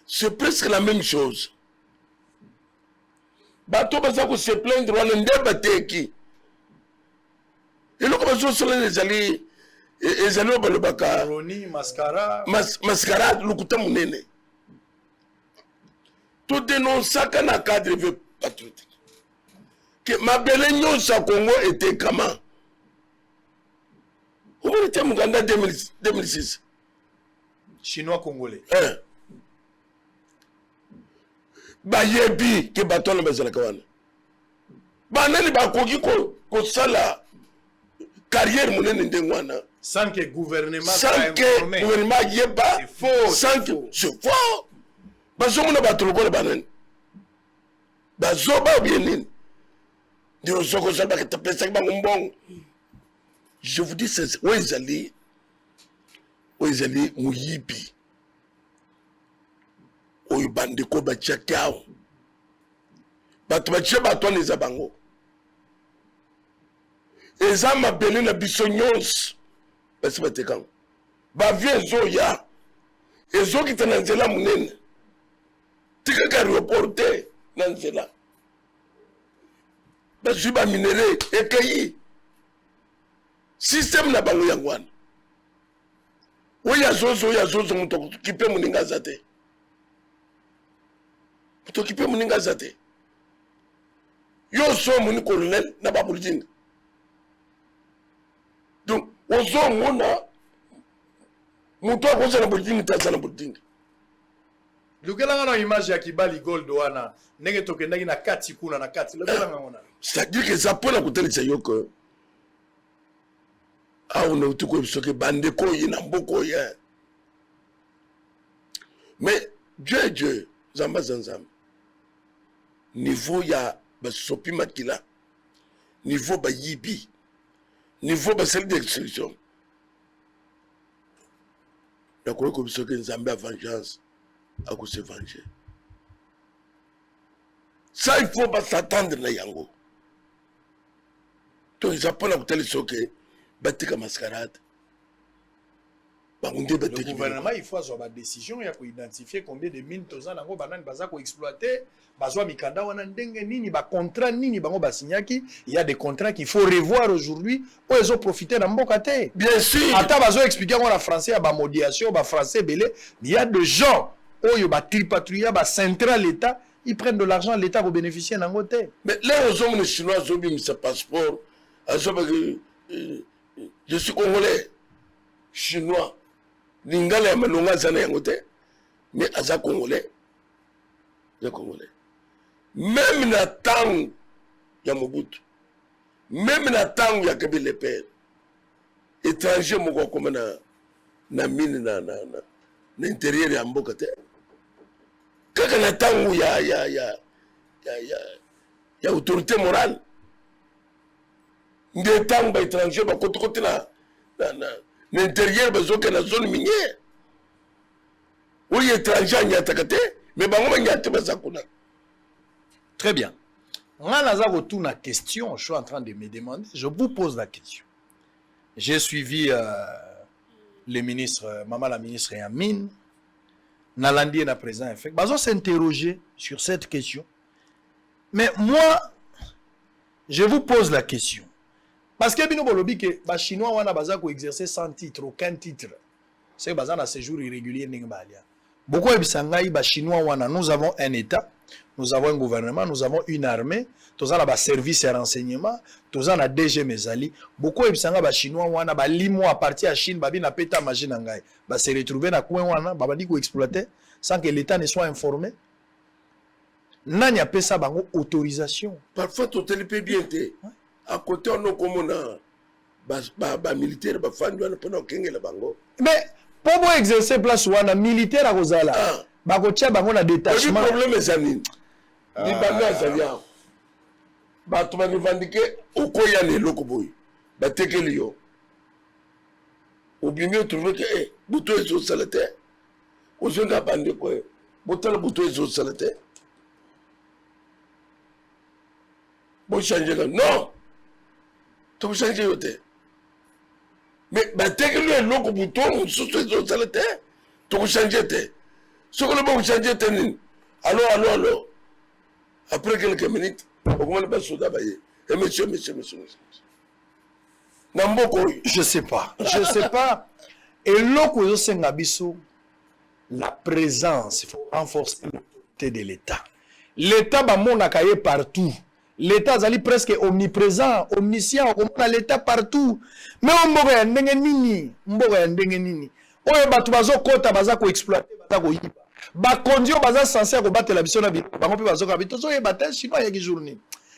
C'est presque la même chose. Bateau Bazako se plaindre, on a un débat qui. Et nous commençons à les alliés et alliés au Balobaka. Roni, mascara. Mascarade, le couteau monene. Tout dénonce ça quand un cadre veut patriotique. Que ma belle union sa Congo était comment? Où était Muganda 2006? Chinois congolais. Bayebi, que bateau le bezala kawana. Banani bakogi ko sala. Carrière monene ndengwana sans que gouvernement yeba c'est faux sans que c'est faux bazomona batuloko banani bazoba bien nini ndio zoko zaba que pesa bango mbongo je vous dis c'est oezali muyibi oyo bandeko bachakao batu bache batone za bango eza mabele na biso nyonso basi batekango bavie ezoya ezokita na nzela monene tikaka reporte na nzela bazwi baminere ekei systeme na bango yango wana oyo azozo moto okipe moninga aza te moto okipe moninga aza te yo so moni colonel na bapolitinga. Donc, aux hommes, on a mon toit qu'on a la politique, t'as la politique. Le gars a une image à Kibali Gold Wana, n'est-ce que n'a na kati kuna na kati. Le gars on a. C'est-à-dire que ça peut la coûter les aïeux que ah on a tout comme ce que bande ko yina mboko ya. Mais Dieu zamba zanzam. Niveau ya ba sopi makila. Niveau ba yibi. Niveau basel d'exstruction. Il y a quoi comme ça que nous avons la vengeance à se venger. Ça, il ne faut pas s'attendre à Yango. Donc, ils apprennent à côté de ce que battre comme mascarade. Le gouvernement, il faut avoir des décisions, il faut identifier combien de mines tozan nango banane baza ko exploiter, bazwa mikanda wana ndenge nini ba contrat nini bango basignaki, il y a des contrats qu'il faut revoir aujourd'hui pour ils ont profité dans mboka te. Bien sûr. Ata bazwa expliquer en français ba modération, ba français belé, il y a des gens oyo ba tripatrouiller ba central l'état, ils prennent de l'argent l'état pour bénéficier nango te. Mais là aux hommes chinois zobim ce passeport, je suis congolais, chinois. Lingala ya malonga zana yango te mais aza congolais même na tango ya Mobutu même na tango ya Kabila père étranger moko comme na mine na intérieur ya mboka te kaka na tango ya autorité morale nde tango ba étranger ba côté na l'intérieur besoin la zone minière. Oui, étranger n'y a pas mais bango n'y a pas. Très bien. Retourne à question, je suis en train de me demander, je vous pose la question. J'ai suivi le ministre, maman la ministre Yamine, Nalandi est présent, en fait. Bazo s'interroger sur cette question. Mais moi, je vous pose la question. Parce que bino bolobi que les Chinois wana baza ko exercer sans titre, aucun titre. C'est que baza na séjour irrégulier ndenge balia. Beaucoup ebisangai ba Chinois wana, nous avons un état, nous avons un gouvernement, nous avons une armée, tous on a ba service et renseignement, tous on a DG Mezali. Beaucoup ebisanga ba Chinois wana ba limo à partir à Chine babi na peta machine ngai. Ba se retrouver na coin wana, ba bandi ko exploiter sans que l'état ne soit informé. Nani a pesa bango autorisation. Parfois tu te le peux bien te. À côté on a comme ba militaire ba fandi wana pona kengela bango. Mais pour exercer place wana militaire à Rosala. Ba ko tia bango na détachement. Le problème est ami. Ni banga zalia. Ba tu vas revendiquer au koya ne lokoboy. Ba tekeli yo. Ou bien mieux trouver que bouton est au salate. Au zonga bande quoi. Bouton bouton est au salate. Bon changer non. Tu changer yote. Mais bah dès que le logo bouton sous ce salate, tu changer te. Ce que le bon changer te ni. Allô. Après quelques minutes, on commence pas souda bailler. Et monsieur. Namboko, je sais pas. Et logo sengabiso la présence, il faut renforcer l'autorité de l'État. L'État ba mona kaye partout. L'État est presque omniprésent, omniscient, on a l'État partout. Mais on m'a dit, oye batu bazo kota baza ko exploiter baza ko yiba. Ba kondio baza censé ko battre la biso na bito. Bango pe bazo ka bito so ye batel chinois ya ki journée.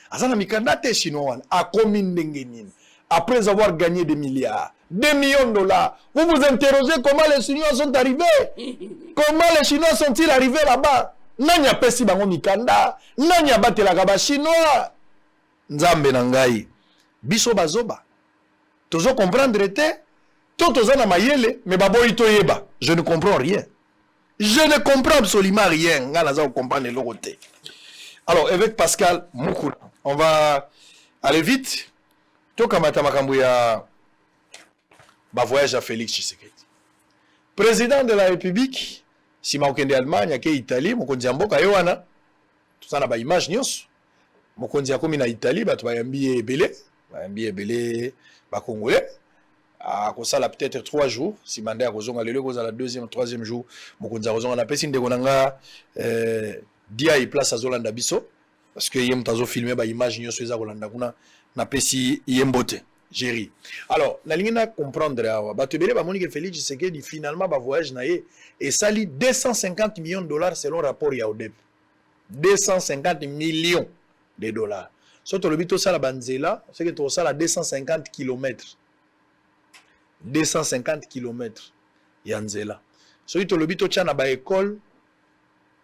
Azana mikanda te chinois wana a komi ndenge nini. Après avoir gagné des milliards, des millions de dollars, vous vous interrogez comment les Chinois sont arrivés? Comment les Chinois sont-ils arrivés là-bas? Nanya pesi bango mikanda, nanya batelaka ba chinois. Nzambe na ngai. Biso bazoba. Tozo comprendre te, tozo na mayele, mais baboyi to yeba. Je ne comprends rien. Je ne comprends absolument rien. Nga naza comprendre le côté. Alors avec Pascal Moukoula, on va aller vite. Tokamata makambo ya ba voyage à Félix Tshisekedi. Président de la République si maokende Allemagne ake Italie mokonzi mboka yo wana tozana ba image nyonso mokonzi akomi na Italie bato bayambi ebele ba congolais a kosala peut-être 3 jours si mandat akozonga lelo kozala 2e 3e jour mokonzi akozonga na pesi ndeko nanga dia i place azolanda biso parce que yem tazo filmer ba image nyonso eza kolanda kuna na pesi yembote Géry. Alors, la ligne à comprendre, que Félix Tshisekedi finalement va voyage et sali 250 millions de dollars selon rapport Yaoudep. 250 millions de dollars. Surtout le bito ça la banzela, c'est que tu as 250 km. 250 km yanzela. Surtout le bito tchana ba école,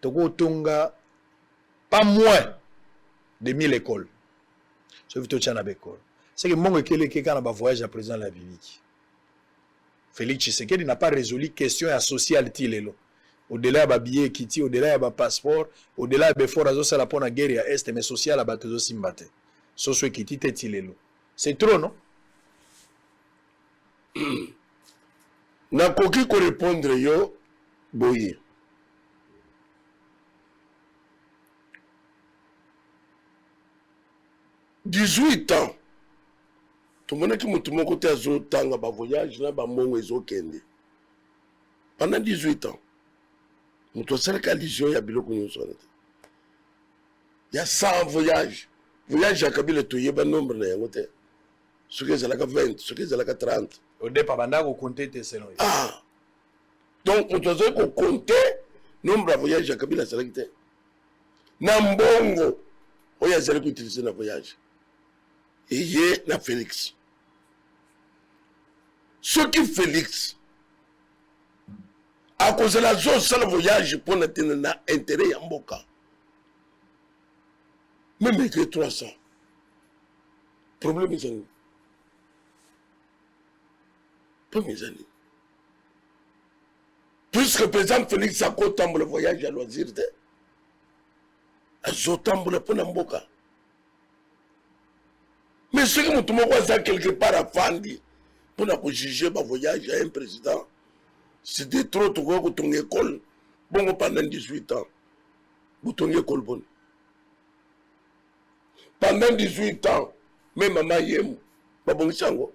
toko tonga pas moins de 1000 écoles. Surtout tchana ba école. C'est que mon quelqu'un va voyage à président de la République. Félix Tshisekedi n'a pas résolu question sociale tilelo. Au-delà de billet kiti, au-delà de passeport, au-delà de fort azo sala pona guerre à est mais social à bateau simbate. Soso kiti te tilelo. C'est trop non? Na koki ko répondre yo boye. « 18 ans. Tout le monde qui m'a côté à Zotanga, bah voyage là, bah mon réseau kende. Pendant 18 ans, nous avons cette coalition, il y a bilo qu'on soit. Il y a 100 voyages. Voyage à Kabila, tu y a un nombre de côté. Ce qui est là 20, ce qui est là 30. Au départ, banda ko compter tes selon. Ah. Donc on doit compter nombre de voyages à Kabila, c'est là qui était. Nambongo, on y a zéro qui utilise le voyage. Et il y a Félix. Ce qui Félix, à cause de la zone, c'est le voyage pour n'atteindre intérêt à Mboka. Même avec 300. Problème est là. Problème est là. Puisque le président Félix a compté le voyage à loisir, à Zotamboula pour Mboka. Mais ce que nous avons quelque part à Fandi, pour nous juger le voyage à un président C'était trop de ton école. Bon, pendant 18 ans. Vous ton école bonne. Pendant 18 ans, même maman yem, babon chango.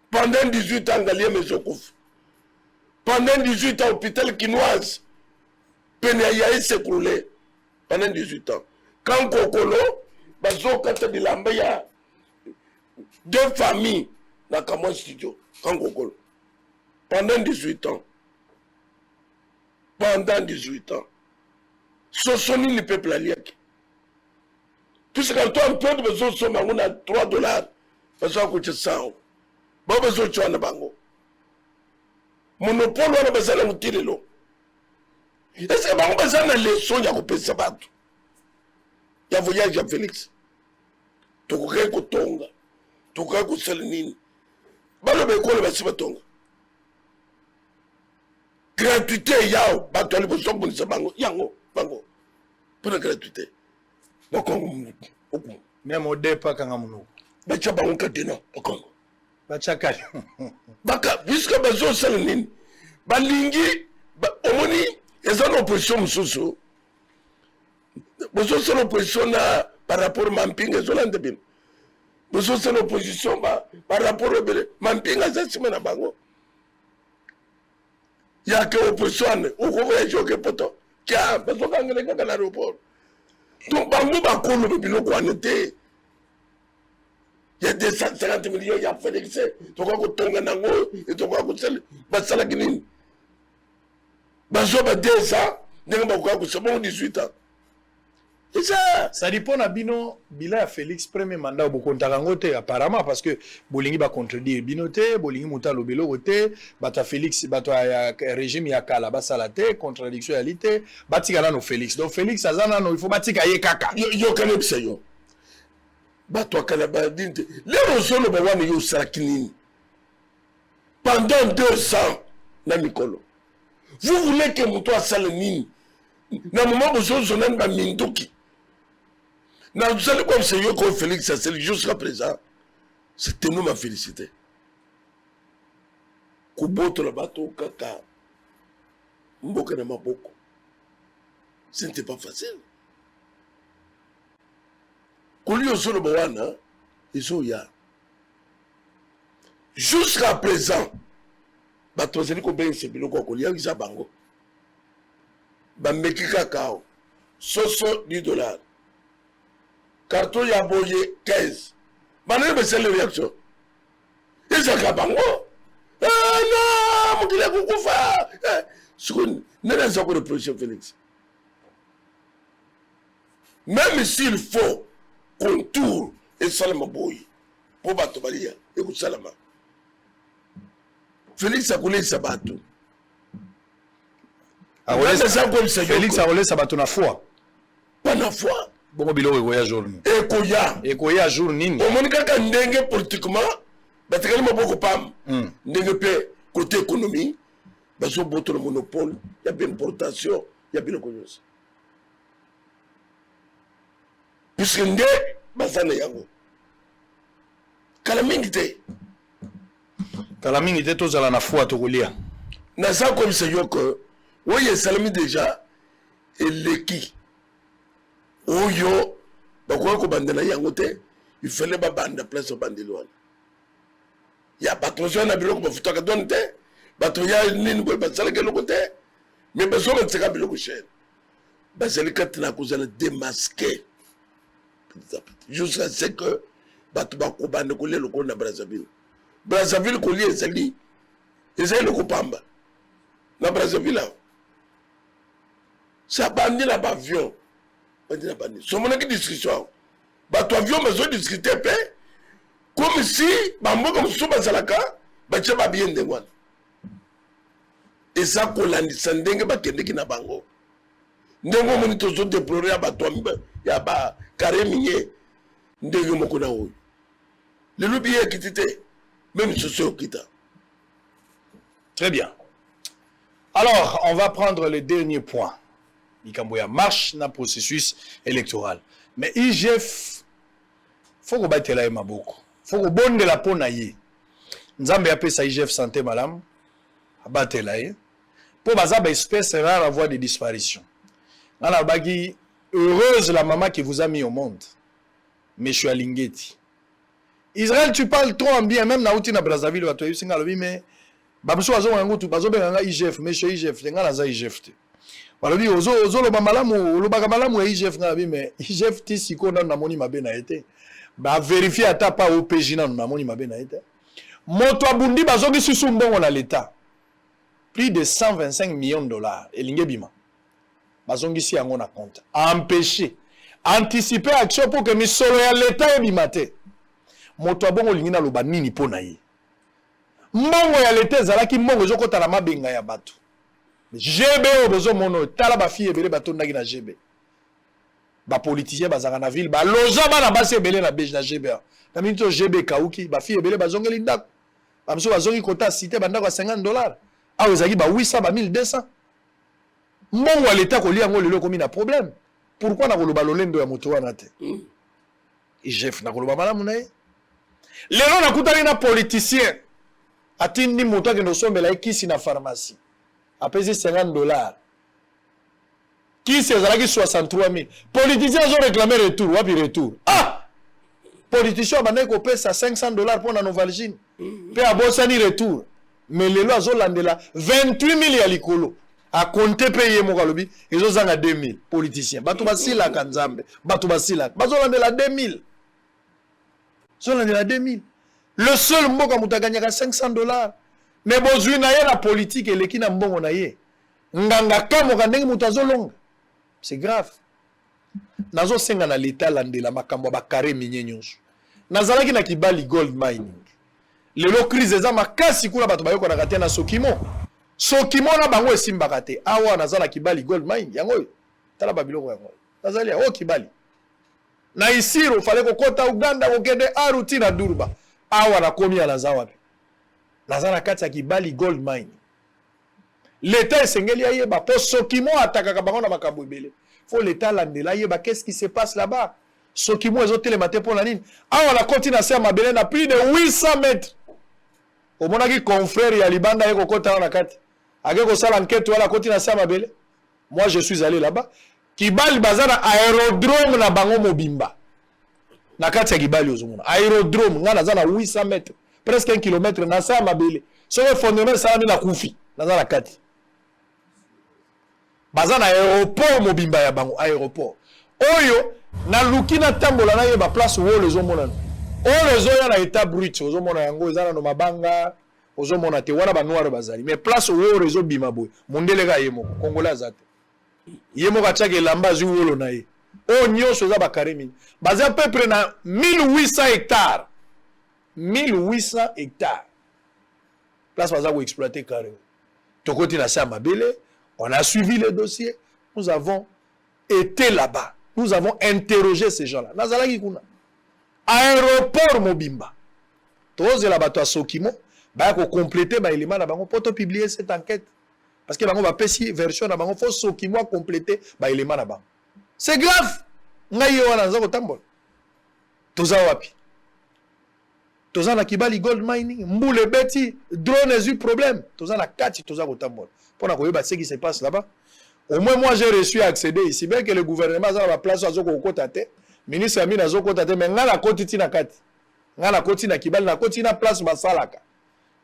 Pendant 18 ans, Galia Mesokouf. Pendant 18 ans, hôpital quinoise. Penayaï s'écroulé. Pendant 18 ans. Quand Kokolo, bazo kata bilambaya, 2 familles dans Kamon Studio. Quand Kokolo. Pendant 18 ans. Pendant 18 ans. Ce sont le peuple aliak. Puisque quand on peut besoin de somme, on a $3. Parce qu'on coûte 100. Bon, besoin de choix bango. Monopole, on a besoin de tirer l'eau. Est-ce que on a besoin de leçon, il y a coupé ça bateau. Il y a voyage à Félix. Tu crois que Tonga. Tu crois que Salinine. Balo Beko, le Bassiba Tonga. Gratuité, yao, bateau, le besoin de ça bango. Yango, bango. Pour la gratuité. Même au départ, quand on a dit au Congo. Puisque bazo salanine, balingi, omoni, ils ont l'opposition sous. Bazo c'est l'opposition par rapport à Mamping et Zolande Bim. Bazo c'est l'opposition par rapport à Mamping et Zassimana Bango. Il y a que l'opposition, au voyage au Kepoto, qui a besoin d'un aéroport. Donc, Bango Bakolo, le biloko a noté. Il y a 250 millions, il y a Félix, tu crois que Tonga Nango, et tu crois que c'est Bassala Guinine. Bazo ba 10 ans, c'est bon 18 ans. Et ça dépend à Bino, Bila Félix, premier mandat, beaucoup de apparemment, parce que Bolingi va contredire Binote, Bolingi Mouta Lobelo Rote, Bata Félix, Bata régime Yakala, Basalate, contradiction réalité, Batigala no Félix. Donc Félix, Azana, il faut Batika Yekaka. Yo Kaneb Sayo. Bato Kanabadinte. Les Rosono Bawane Yo Sarakinin. Pendant 2 ans, Namikolo. Vous voulez que Moutoua Salamine, na moment où je suis en Mindoki. Dans le comme c'est yo comme Félix, c'est jusqu'à présent. C'était nous ma félicité. Kuboto le bateau kaka. Mboka na maboko. Ce n'était pas facile. Kuli osolo bawana, ils ont ya. Jusqu'à présent, bateau c'est ko ben c'est biloko ko liya isa bango. Bambeki kakao. Soso $10. Carton Yaboye 15. Mané me c'est la réaction. Et ça kabango. Non, mon gars Koufa. Seconde, n'est pas encore le projet Félix. Même s'il faut contour et salama boy pour battre Balia et salama. Félix a collé sa bateau. Félix a roulé sa bateau na foi. Pas na foi. Bon bilo ekoya jour ni. Ekoya jour nini. Omonika ka ndenge politiquement batakali maboko pam. Ndenge pe côté économie baso boto le monopole, il y a bien importation, il y a bien conyos. Puisque ndé bazana yango. Kala mingi te. Kala mingi te tozala na foi to kolia. Na ça comme c'est yo que oui, salami déjà et l'équipe. Oyo, bakwa ko bandana yango te, il fallait ba banda place au bandilwan. Ya patron na biloko bafuta ka donte, bato ya nini bo basala ke lokote, mais besoin de tsaka biloko cher. Basali katna ko zala démasquer. Jusqu'à ce que bato ba ko banda ko lelo ko na Brazzaville. Brazzaville ko li ezali. Ezali ko pamba. Na Brazzaville. Ça bandi na avion. So mon discussion. Bato avion besoin de discuter comme si bambo comme souba salaka bacha ba bien ndengwana. Et ça kolandi sandenge bakende kina bango. Ndengo moni tozo déplorer bato ambe ya ba kareminye ndenge moko na oyo. Le lobby est quitté même socio kita. Très bien. Alors, on va prendre le dernier point. Ikamboya marche dans le processus électoral. Mais IGF, il faut que batte la maboko. Il faut que bonne de la peau naïe. Nzambe appelle ça IGF santé madame. abatela ye pour baza ba espèce rare à voie de disparition. Ngana bagi heureuse la maman qui vous a mis au monde. Monsieur Alingeti. Israël, tu parles trop en bien, même Naouti na Brazzaville, va toi singa lobi mais babuso azo ngango tu bazo benga IGF, monsieur IGF, ngana za IGF te. Balobi ozo lo bamalamu, lo bagamalamu e IGF ngana mais IGF ti siko na moni mabe na été. Ba vérifier ata pas OPJ na moni mabe na été. Moto abundi bazo ki susu mbongo na l'état. Plus de 125 millions de dollars et lingebima. Bazongi si yango na compte. Empêcher, anticiper action pour que misolo ya l'état ebimate. Moto abongo lingina loba nini pona ye. Mbongo ya l'état ezalaki mbongo ezokota na mabenga ya bato. GB obozo mono tala ba fille ebele bato ndaki na GB. Ba politicien bazanga na ville ba loja bana basi ebele na beige na GB. Na minto GB kauki ba fille ebele bazongeli ndako. Ba mso bazongi kota cité bandako $50. Ah ezaki ba 800 ba 1200. Mbongo ya l'état kolia ngo lelo komi na problème. Pourquoi na koloba lolendo ya moto wana te? IGF na koloba malamu na ye. Lelo na kutali na politicien atindi moto akendo sombela ekisi na pharmacie. Apesi $50. Kisi ezalaki 63 000. Politicien azo réclamer retour, wapi retour? Ah! Politicien abandaki kopesa $500 pour na Novalgine. Pe abosani retour. Mais lelo azo landela 28 000 ya likolo. A compter payer mon galobi, ils ont 2000 politiciens. Batou basila kanzambe, batou basila. Bazo landela 2000. Zo landela 2000. Le seul mot que muta gagné $500. Mais bozui na ye la politique et l'équipe na mbongo na ye. Nganga kamo kandengi mutazo longa. C'est grave. Nazo senga na l'état landela makambo ba carré minyenyos. Nazalaki na kibali gold mining. Lelo crise za makasi kula bato bayoko na katia na Sokimo. Sokimo na bango esimbaka te. Awa nazala kibali gold mine yango. Tala babiloko yango. Nazali o kibali. Na Isiro fallait kokota Uganda kokende Aruti na Durba. Awa na komi ya nazawa pe. Nazala kati ya kibali gold mine. L'état esengeli ayeba po Sokimo atakaka bango na makambo ebele. Faut l'état landela yeba qu'est-ce qui se passe là-bas. Sokimo ezotelema te pona nini. Awa na koti na se mabele na plus de 800 mètres. Omonaki confrère ya Libanda yeko kota na kati. Ageko sala enquête wala koti na se mabele. Moi je suis allé là-bas. Kibali bazana aérodrome na bango mobimba. Na kati ya Kibali ozomona. Aérodrome ngana zana 800 mètres. Presque 1 kilomètre na se mabele. Soki fondement ça na kufi. Na zana kati. Bazana aéroport mobimba ya bango aéroport. Oyo na lukina tambola na yeba place wo les omona. O les oya na état brut ozomona yango ezana no mabanga ozomona te wana ba noir bazali mais place wo rezo bima boy mondele ga yemo congolais azate yemo ka tshake lamba zu wolo na ye o nyoso za ba karemi baza peu près na 1800 hectares 1800 hectares place baza ko exploiter carré tokoti na sa mabele on a suivi le dossier nous avons été là-bas nous avons interrogé ces gens-là nazala ki kuna aéroport mobimba toze la bato a Sokimo ba ko compléter ba élément na bango poto publier cette enquête parce que bango ba pesi version na bango faut Sokimo compléter ba élément na bango c'est grave ngai wana nzako tambola toza wapi toza na Kibali gold mining mbule beti drone a eu problème toza na kati toza ko tambola pona ko yeba ce qui se passe là-bas au moins moi j'ai reçu accéder ici bien que le gouvernement a la place azoko kota te ministre Amina azoko kota te mais ngala koti tina kati ngala koti na Kibali na koti na place basalaka.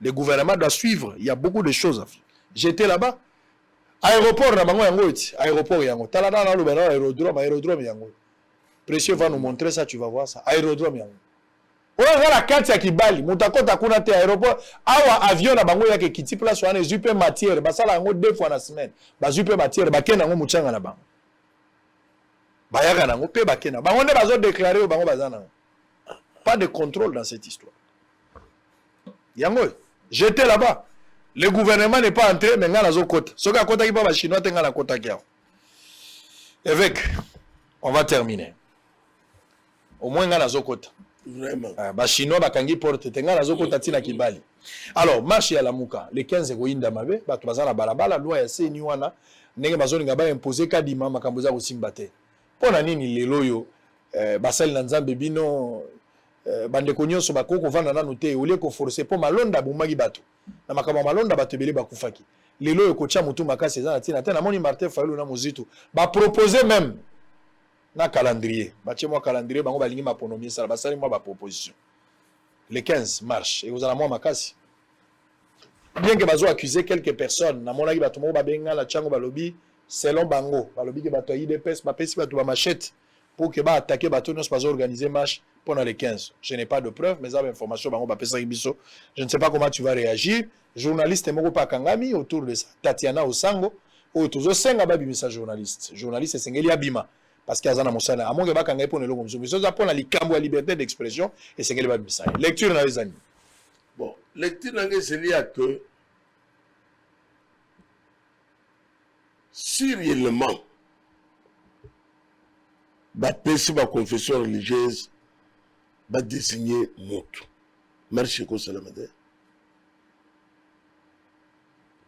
Le gouvernement doit suivre, il y a beaucoup de choses à faire. J'étais là-bas. Aéroport na bango yango eti, aéroport yango. Talana na lobana aérodrome yango. Précieux va nous montrer ça, tu vas voir ça. Aérodrome yango. Oya la carte ya Kibali, mutakota kuna te aéroport, awa avion na bango yake kiti place wana zupe matière, basala yango 2 fois na semaine. Ba zupe matière, ba kena ngo muchanga na bango. Bayaka nango pe ba kena. Bango ne bazo déclarer bango bazana. Pas de contrôle dans cette histoire. Yango, j'étais là-bas. Le gouvernement n'est pas entré, mais il y a la kota. Ce qui a kota qui pas chinois, il y a la kota qui a. Évêque, on va terminer. Au moins il y a la kota. Vraiment. Ba chinois ba kangi porte, il y a la kota tina Kibali. Alors, marche ya la muka, le 15 ko inda mabe, ba to bazana balabala loi ya seni wana, ndenge bazoni ngaba imposer kadima makambo za ko simbate. Pona nini lelo yo basali na Nzambe bino bandeko nyonso bako kovanda nanu te olie koforce mpo malonda bomaki bato na makambo malonda bato ebele bakufaki lelo ekotya motu makasi eza na ntina te namoni Martin Fayulu na Mozitu bapropose même na calendrier batie mwa calendrier bango balingi maponomi esala basali mwa baproposition le 15 mars ekozala mwa makasi bien que bazo accuser quelques personnes namonaki bato moko babenga la tiango balobi selon bango balobi ke bato ya IDPS bapesi bato bamachete pour que attaquer bateau nous pas organiser match pendant les 15. Je n'ai pas de preuves, mais avec information je ne sais pas comment tu vas réagir. Journaliste Moko Pakangami autour de ça. Tatiana Osango autour de ça babimisa journaliste. Journaliste c'est Sengeli Abima parce qu'il y a un monsana. À mon gars Bakangay pour le logo. Mais ça pour la liberté d'expression et Sengeli babimisa. Lecture dans les années. Bon, lecture dans les c'est lié à que si réellement bapesi ba confession religieuse ba désigner motu marche ko salamade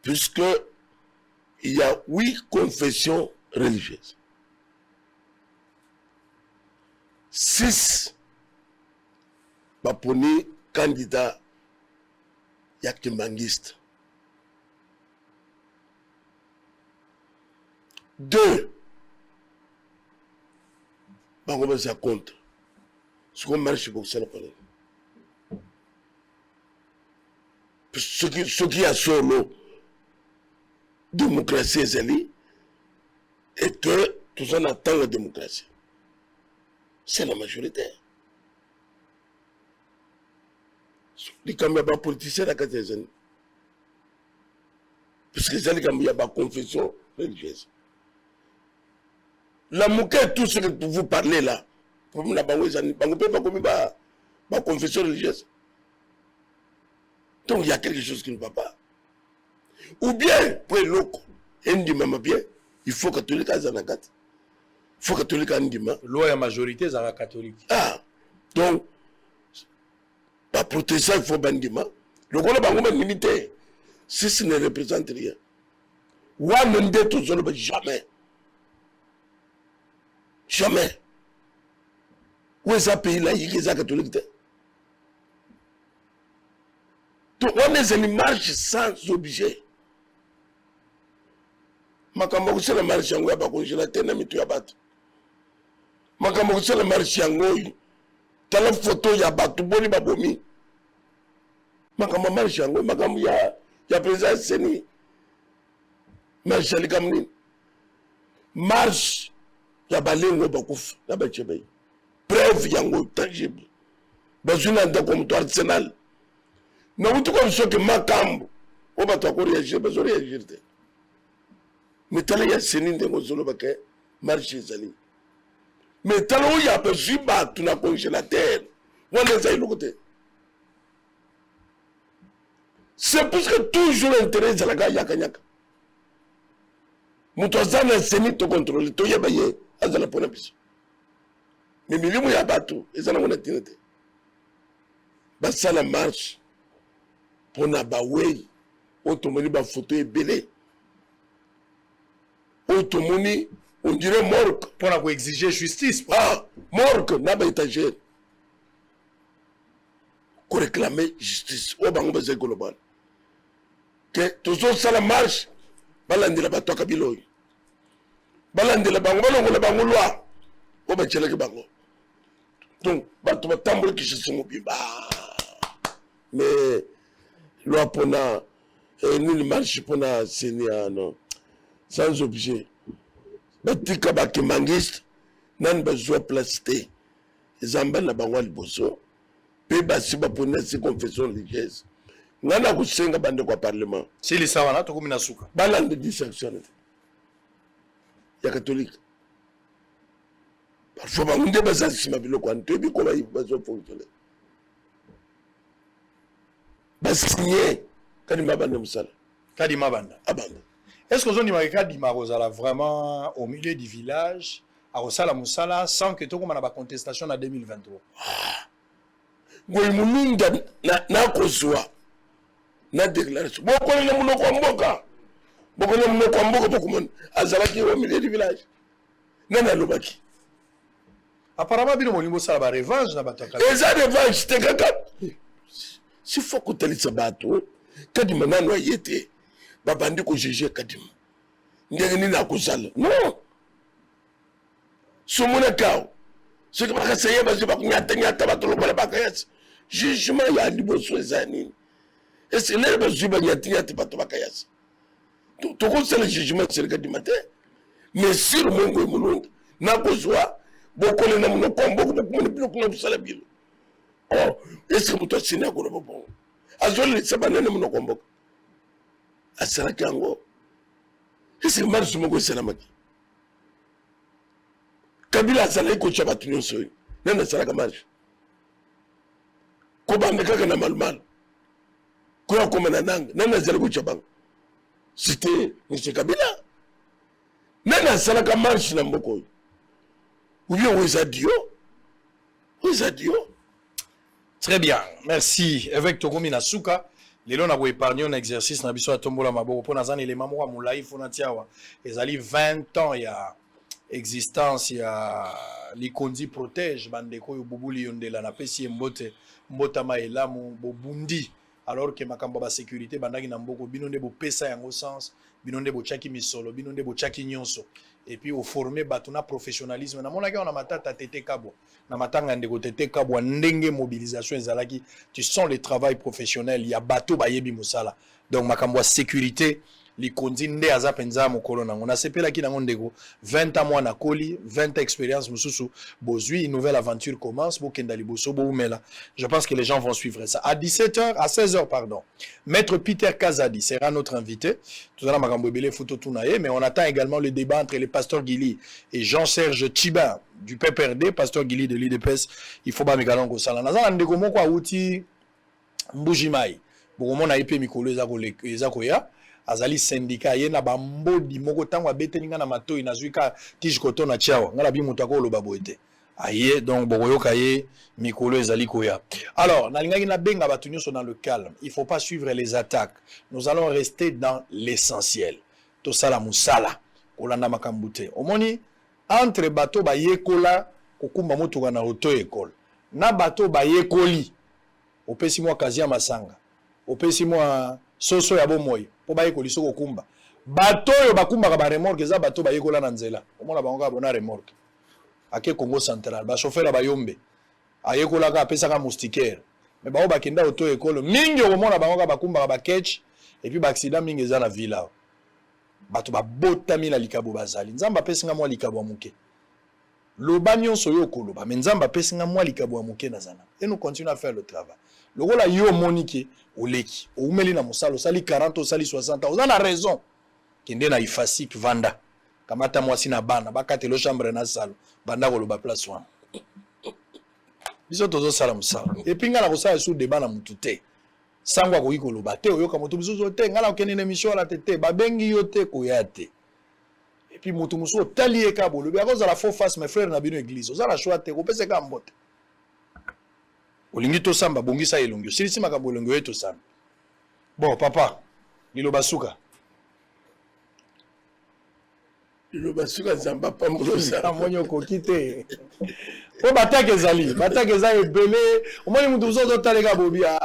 puisque il y a 8 confessions religieuses 6 ba poni candidat ya kimbangiste 2 bango baza contre ce qu'on marche pour ça ce qui a solo démocratie ezali et que tout ça attend la démocratie c'est la majorité les candidats politiciens à Katezani puisque c'est les candidats confession religieuse. La mouquette, tout ce que vous parlez là, pour nous, pas confession religieuse. Donc il y a quelque chose qui ne va pas. Ou bien, pour l'autre, il faut que tous les cas en il faut que tous les cas en loi la majorité est la catholique. Ah, donc, pour protéger, il faut bandima. Le gouvernement va nous limiter. Si ce ne représente rien. Ou à demander tout seul, jamais. Jamais. Où est ce pays-là, il y a catholique. Donc, on est une marche sans objet. Makambo kusela marche yango ya bakongelateur na mitu ya bato. Makambo kusela marche yango tala photo ya bato boni babomi. Makambo marche yango makambo ya président Seni. Marche likamni. Marche ya balengo bakufa na bachebe. Preuve yango tangible. Bazuna ndako mtu Arsenal. Na mtu kwa msoke makambo. Oba to réagir, bezo réagir te. Mais tala ya Seni ndengo zolo bake marche zali. Mais tala ya bezu ba tuna congélateur. Wana za ilokote. C'est parce que toujours l'intérêt de la gars yakanyaka. Mutozana Seni to contrôler to yabaye azala pona biso. Mais milimu ya batu ezana mona tinete. Basala marche pona bawei otomoni ba photo ebele. Otomoni on dirait morgue pour exiger justice. Ah, morgue na ba étagère. Pour réclamer justice. O bango bazé global. Que toujours ça la marche balandela bato kabilo. Balandela bango balongola bango loi. O ba tshela ke bango. Donc bato batambole ki shisomo bimba. Mais loi pona ni marche pona senia non. Sans objet. Batika bakimangiste nan bazwa plasté. Ezamba na bango liboso. Pe basi bapona si confession religieuse. Ngana kusenga bande kwa parlement. Si les sawana to komina suka. Balande dissection. Ya catholique. Parfois bangunde bazasi sima biloko antebi ko ba bazo fonctionner. Basigné kadima bande musala. Kadima bande. Abande. Est-ce que vous avez Kadima Rosala vraiment au milieu du village à Rosala Moussala sans que tout le monde ait contestation en 2023? Goimununda na kozwa na déclaration. Boko na munoko mboka. Boko na munoko mboka pokumon azalaki au milieu du village. Nana lobaki. apparemment bino molingo sala ba revanche na bato eza revanche te kaka si faut kotalisa bato kadima nano aye te babandi kojuge kadima ndenge nini akozala non somona kao soki bakaseye bazo bakunyatanyata bato lokola bakayasi jugement ya liboso eza nini ese lelo bazwi banyatinyati bato bakayasi tokosala jugement seri kadima te mais sur mongo emulunga nakozwa bokole na monoko mboko bokumoni biloko na busala bilo oh ese moto asini akoloba bongo azolelisa banene monoko mboka asalaki yango ese marche moko esalamaki kabila azalaki kotya bato nyonso oyo nani asalaka marche kobanda kaka na malumalu koya koma na nanga nani azali kotya bango c'était monsieur kabila nani asalaka marche na mboka oyo ou bien où est Dio? Où est Dio? Très bien, merci. Avec Togomi Nasuka, les gens ont épargné un exercice dans le Tombola Mabo. Pour nous, les mamans ont moulaï fonatiawa. Ils ont 20 ans, il y a existence, il y a l'Ikondi protège, bandeko yo bubuli yondela na pesi mbote mbota maela mo bobundi. Alors que makamba ba sécurité bandaki na mboko binonde bo pesa yango sens, binonde bo chaki misolo, binonde bo chaki nyonso. Et puis au former batuna professionnalisme na monaki on a matata tete kabo na matanga ndeko tete kabo ndenge mobilisation ezalaki tu sens le travail professionnel ya bato bayebi musala donc makambo ya sécurité likondi nde aza penza mokolo nango na sepelaki nango ndeko 20 ans mwana koli 20 ans expérience mususu bozui une nouvelle aventure commence bokenda liboso boumela je pense que les gens vont suivre ça à 17h à 16h pardon maître Peter Kazadi sera notre invité tout à l'heure makambo ebele photo tunaye mais on attend également le débat entre les pasteurs Guili et Jean-Serge Tchibin du PPRD pasteur Guili de l'IDPS il faut ba mekalongo sala nazana ndeko moko auti Mbujimai bokomona ipe mikolo ezako ya azali syndicat ye na bambodi moko tango abeteninga na matoi na zuika tije koto na chiawa ngala bi mutu akoloba boete aye donc bokoyoka ye mikolo ezali koya alors nalingaki na benga batu nyonso dans le calme il faut pas suivre les attaques nous allons rester dans l'essentiel to sala musala kolanda makambo te omoni entre bato bayekola kokumba motuka na auto école na bato bayekoli opesi mwa kazi ya masanga opesi mwa soso ya bomoi po bayekoli soko kumba bato yo bakumbaka ba remorque eza bato bayekola na nzela omona bango ka bona remorque ake Congo central ba chauffeur ba yombe ayekolaka apesaka moustiquaire mais bao bakenda auto école mingi omona bango ka bakumbaka ba catch et puis ba accident mingi eza na villa bato ba botami na likabo bazali nzamba apesinga mwa likabo ya muke loba nyonso yo koloba mais nzamba apesinga mwa likabo ya muke nazana et nous continuons à faire le travail lokola yo moniki oleki oumeli na musalo sali 40 ou sali 60 ans on a raison kende na ifasik vanda kamata mwasi na bana bakatelo chambre na salo banda koloba place wana biso tozo sala musalo et puis ngala kosala sous débat na mutu te sangwa ko ikoloba te oyoka mutu biso te ngala okene na émission la tete babengi yo te koya te et puis mutu muso tali eka bolo bia kozala faux face mes frères na bino église ozala choix te ko pese ka mbote olingi to samba bongisa elongi silisi makambo elongi yeto samba bon papa liloba suka liloba suka zamba pambolosa amonyo kokite po batake za ebele omoni mutu uzo taleka bobia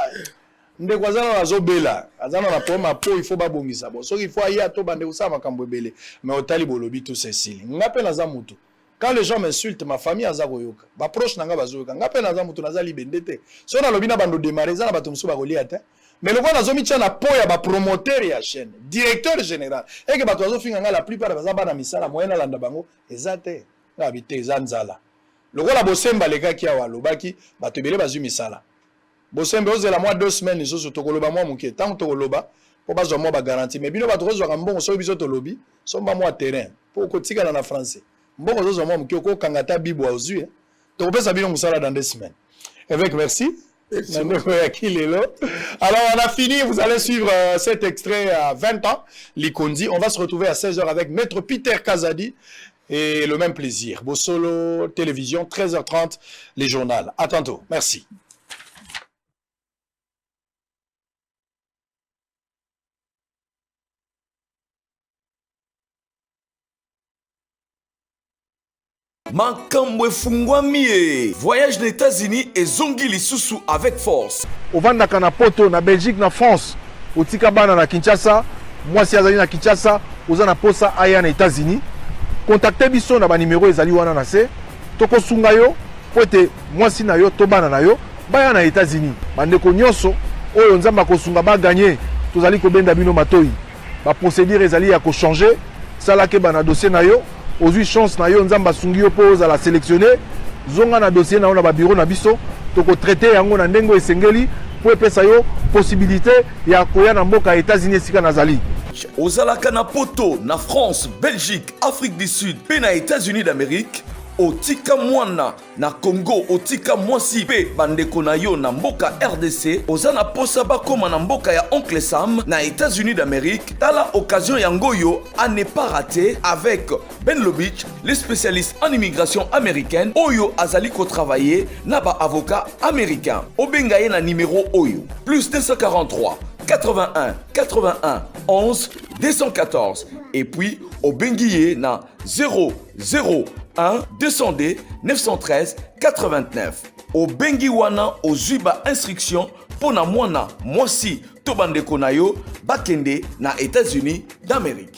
ndeko azana azobela azana na poma po il faut babongisa bon soki il faut aya to bande usama makambo ebele mais otali bolobi tout ceci ngape na za mutu. Quand les gens m'insultent, ma famille a zagoyoka. Ba proche nanga bazoyoka. Ngape na zamutu na zali bendete. So na lobina bando démarrer za na bato musu ba goliata. Mais le quoi na zomi tia na po ya ba promoteur ya chaîne, directeur général. Et que bato azo finga nga la plupart ba za na misala moyena landa bango ezate. Na bité zanzala. Le quoi la bosemba le gars qui a wa lobaki bato belé bazu misala. Bosemba ozela moi 2 semaines iso so tokoloba moi muke. Tant tokoloba po bazo mo ba garantie. Mais bino bato kozwa mbongo so biso to lobi, so ba moi terrain. Po kotika na français. Mboko zozo mwa mkio ko kangata bibo auzui to pesa bino musala dans 2 semaines avec merci. Alors on a fini, vous allez suivre cet extrait à 20 ans Likondi, on va se retrouver à 16h avec maître Peter Kazadi et le même plaisir Bosolo télévision 13h30 les journaux. À tantôt, merci. makambo efungwami ye. Voyage na États-Unis ezongi lisusu avec force. ovandaka na poto na Belgique na France otika bana na Kinshasa mwasi azali na Kinshasa oza na posa aya na États-Unis contacte biso na ba numéro ezali wana na se tokosunga yo po ete mwasi na yo to bana na yo baya na États-Unis bandeko nyonso oyo nzamba kosunga ba gagner tozali kobenda bino matoi ba procédure ezali ya ko changer salake bana dossier na yo ozwi chance na yo nzamba sungi yo po ozala sélectionner zonga na dossier na yo na ba bureau na biso toko traiter yango na ndengo esengeli po epesa yo possibilité ya koya na mboka ya États-Unis esika nazali. Ozalaka na poto na France, Belgique, Afrique du Sud pe na États-Unis d'Amérique. Otika mwana na Congo, otika mwasi pe bandeko na yo na mboka RDC. Ozana posa bakoma na mboka ya Oncle Sam na États-Unis d'Amérique. Tala occasion yangoyo à ne pas rater avec Ben Lobich, le spécialiste en immigration américaine. Oyo azali ko travailler na ba avocat américain. Obengaye na numéro Oyo plus 243 81 81 11 214 et puis Obengiye na 001 200D 913 89. Obengi wana ozuba instruction pona mwana mwasi to bandeko na yo bakende na États-Unis d'Amérique.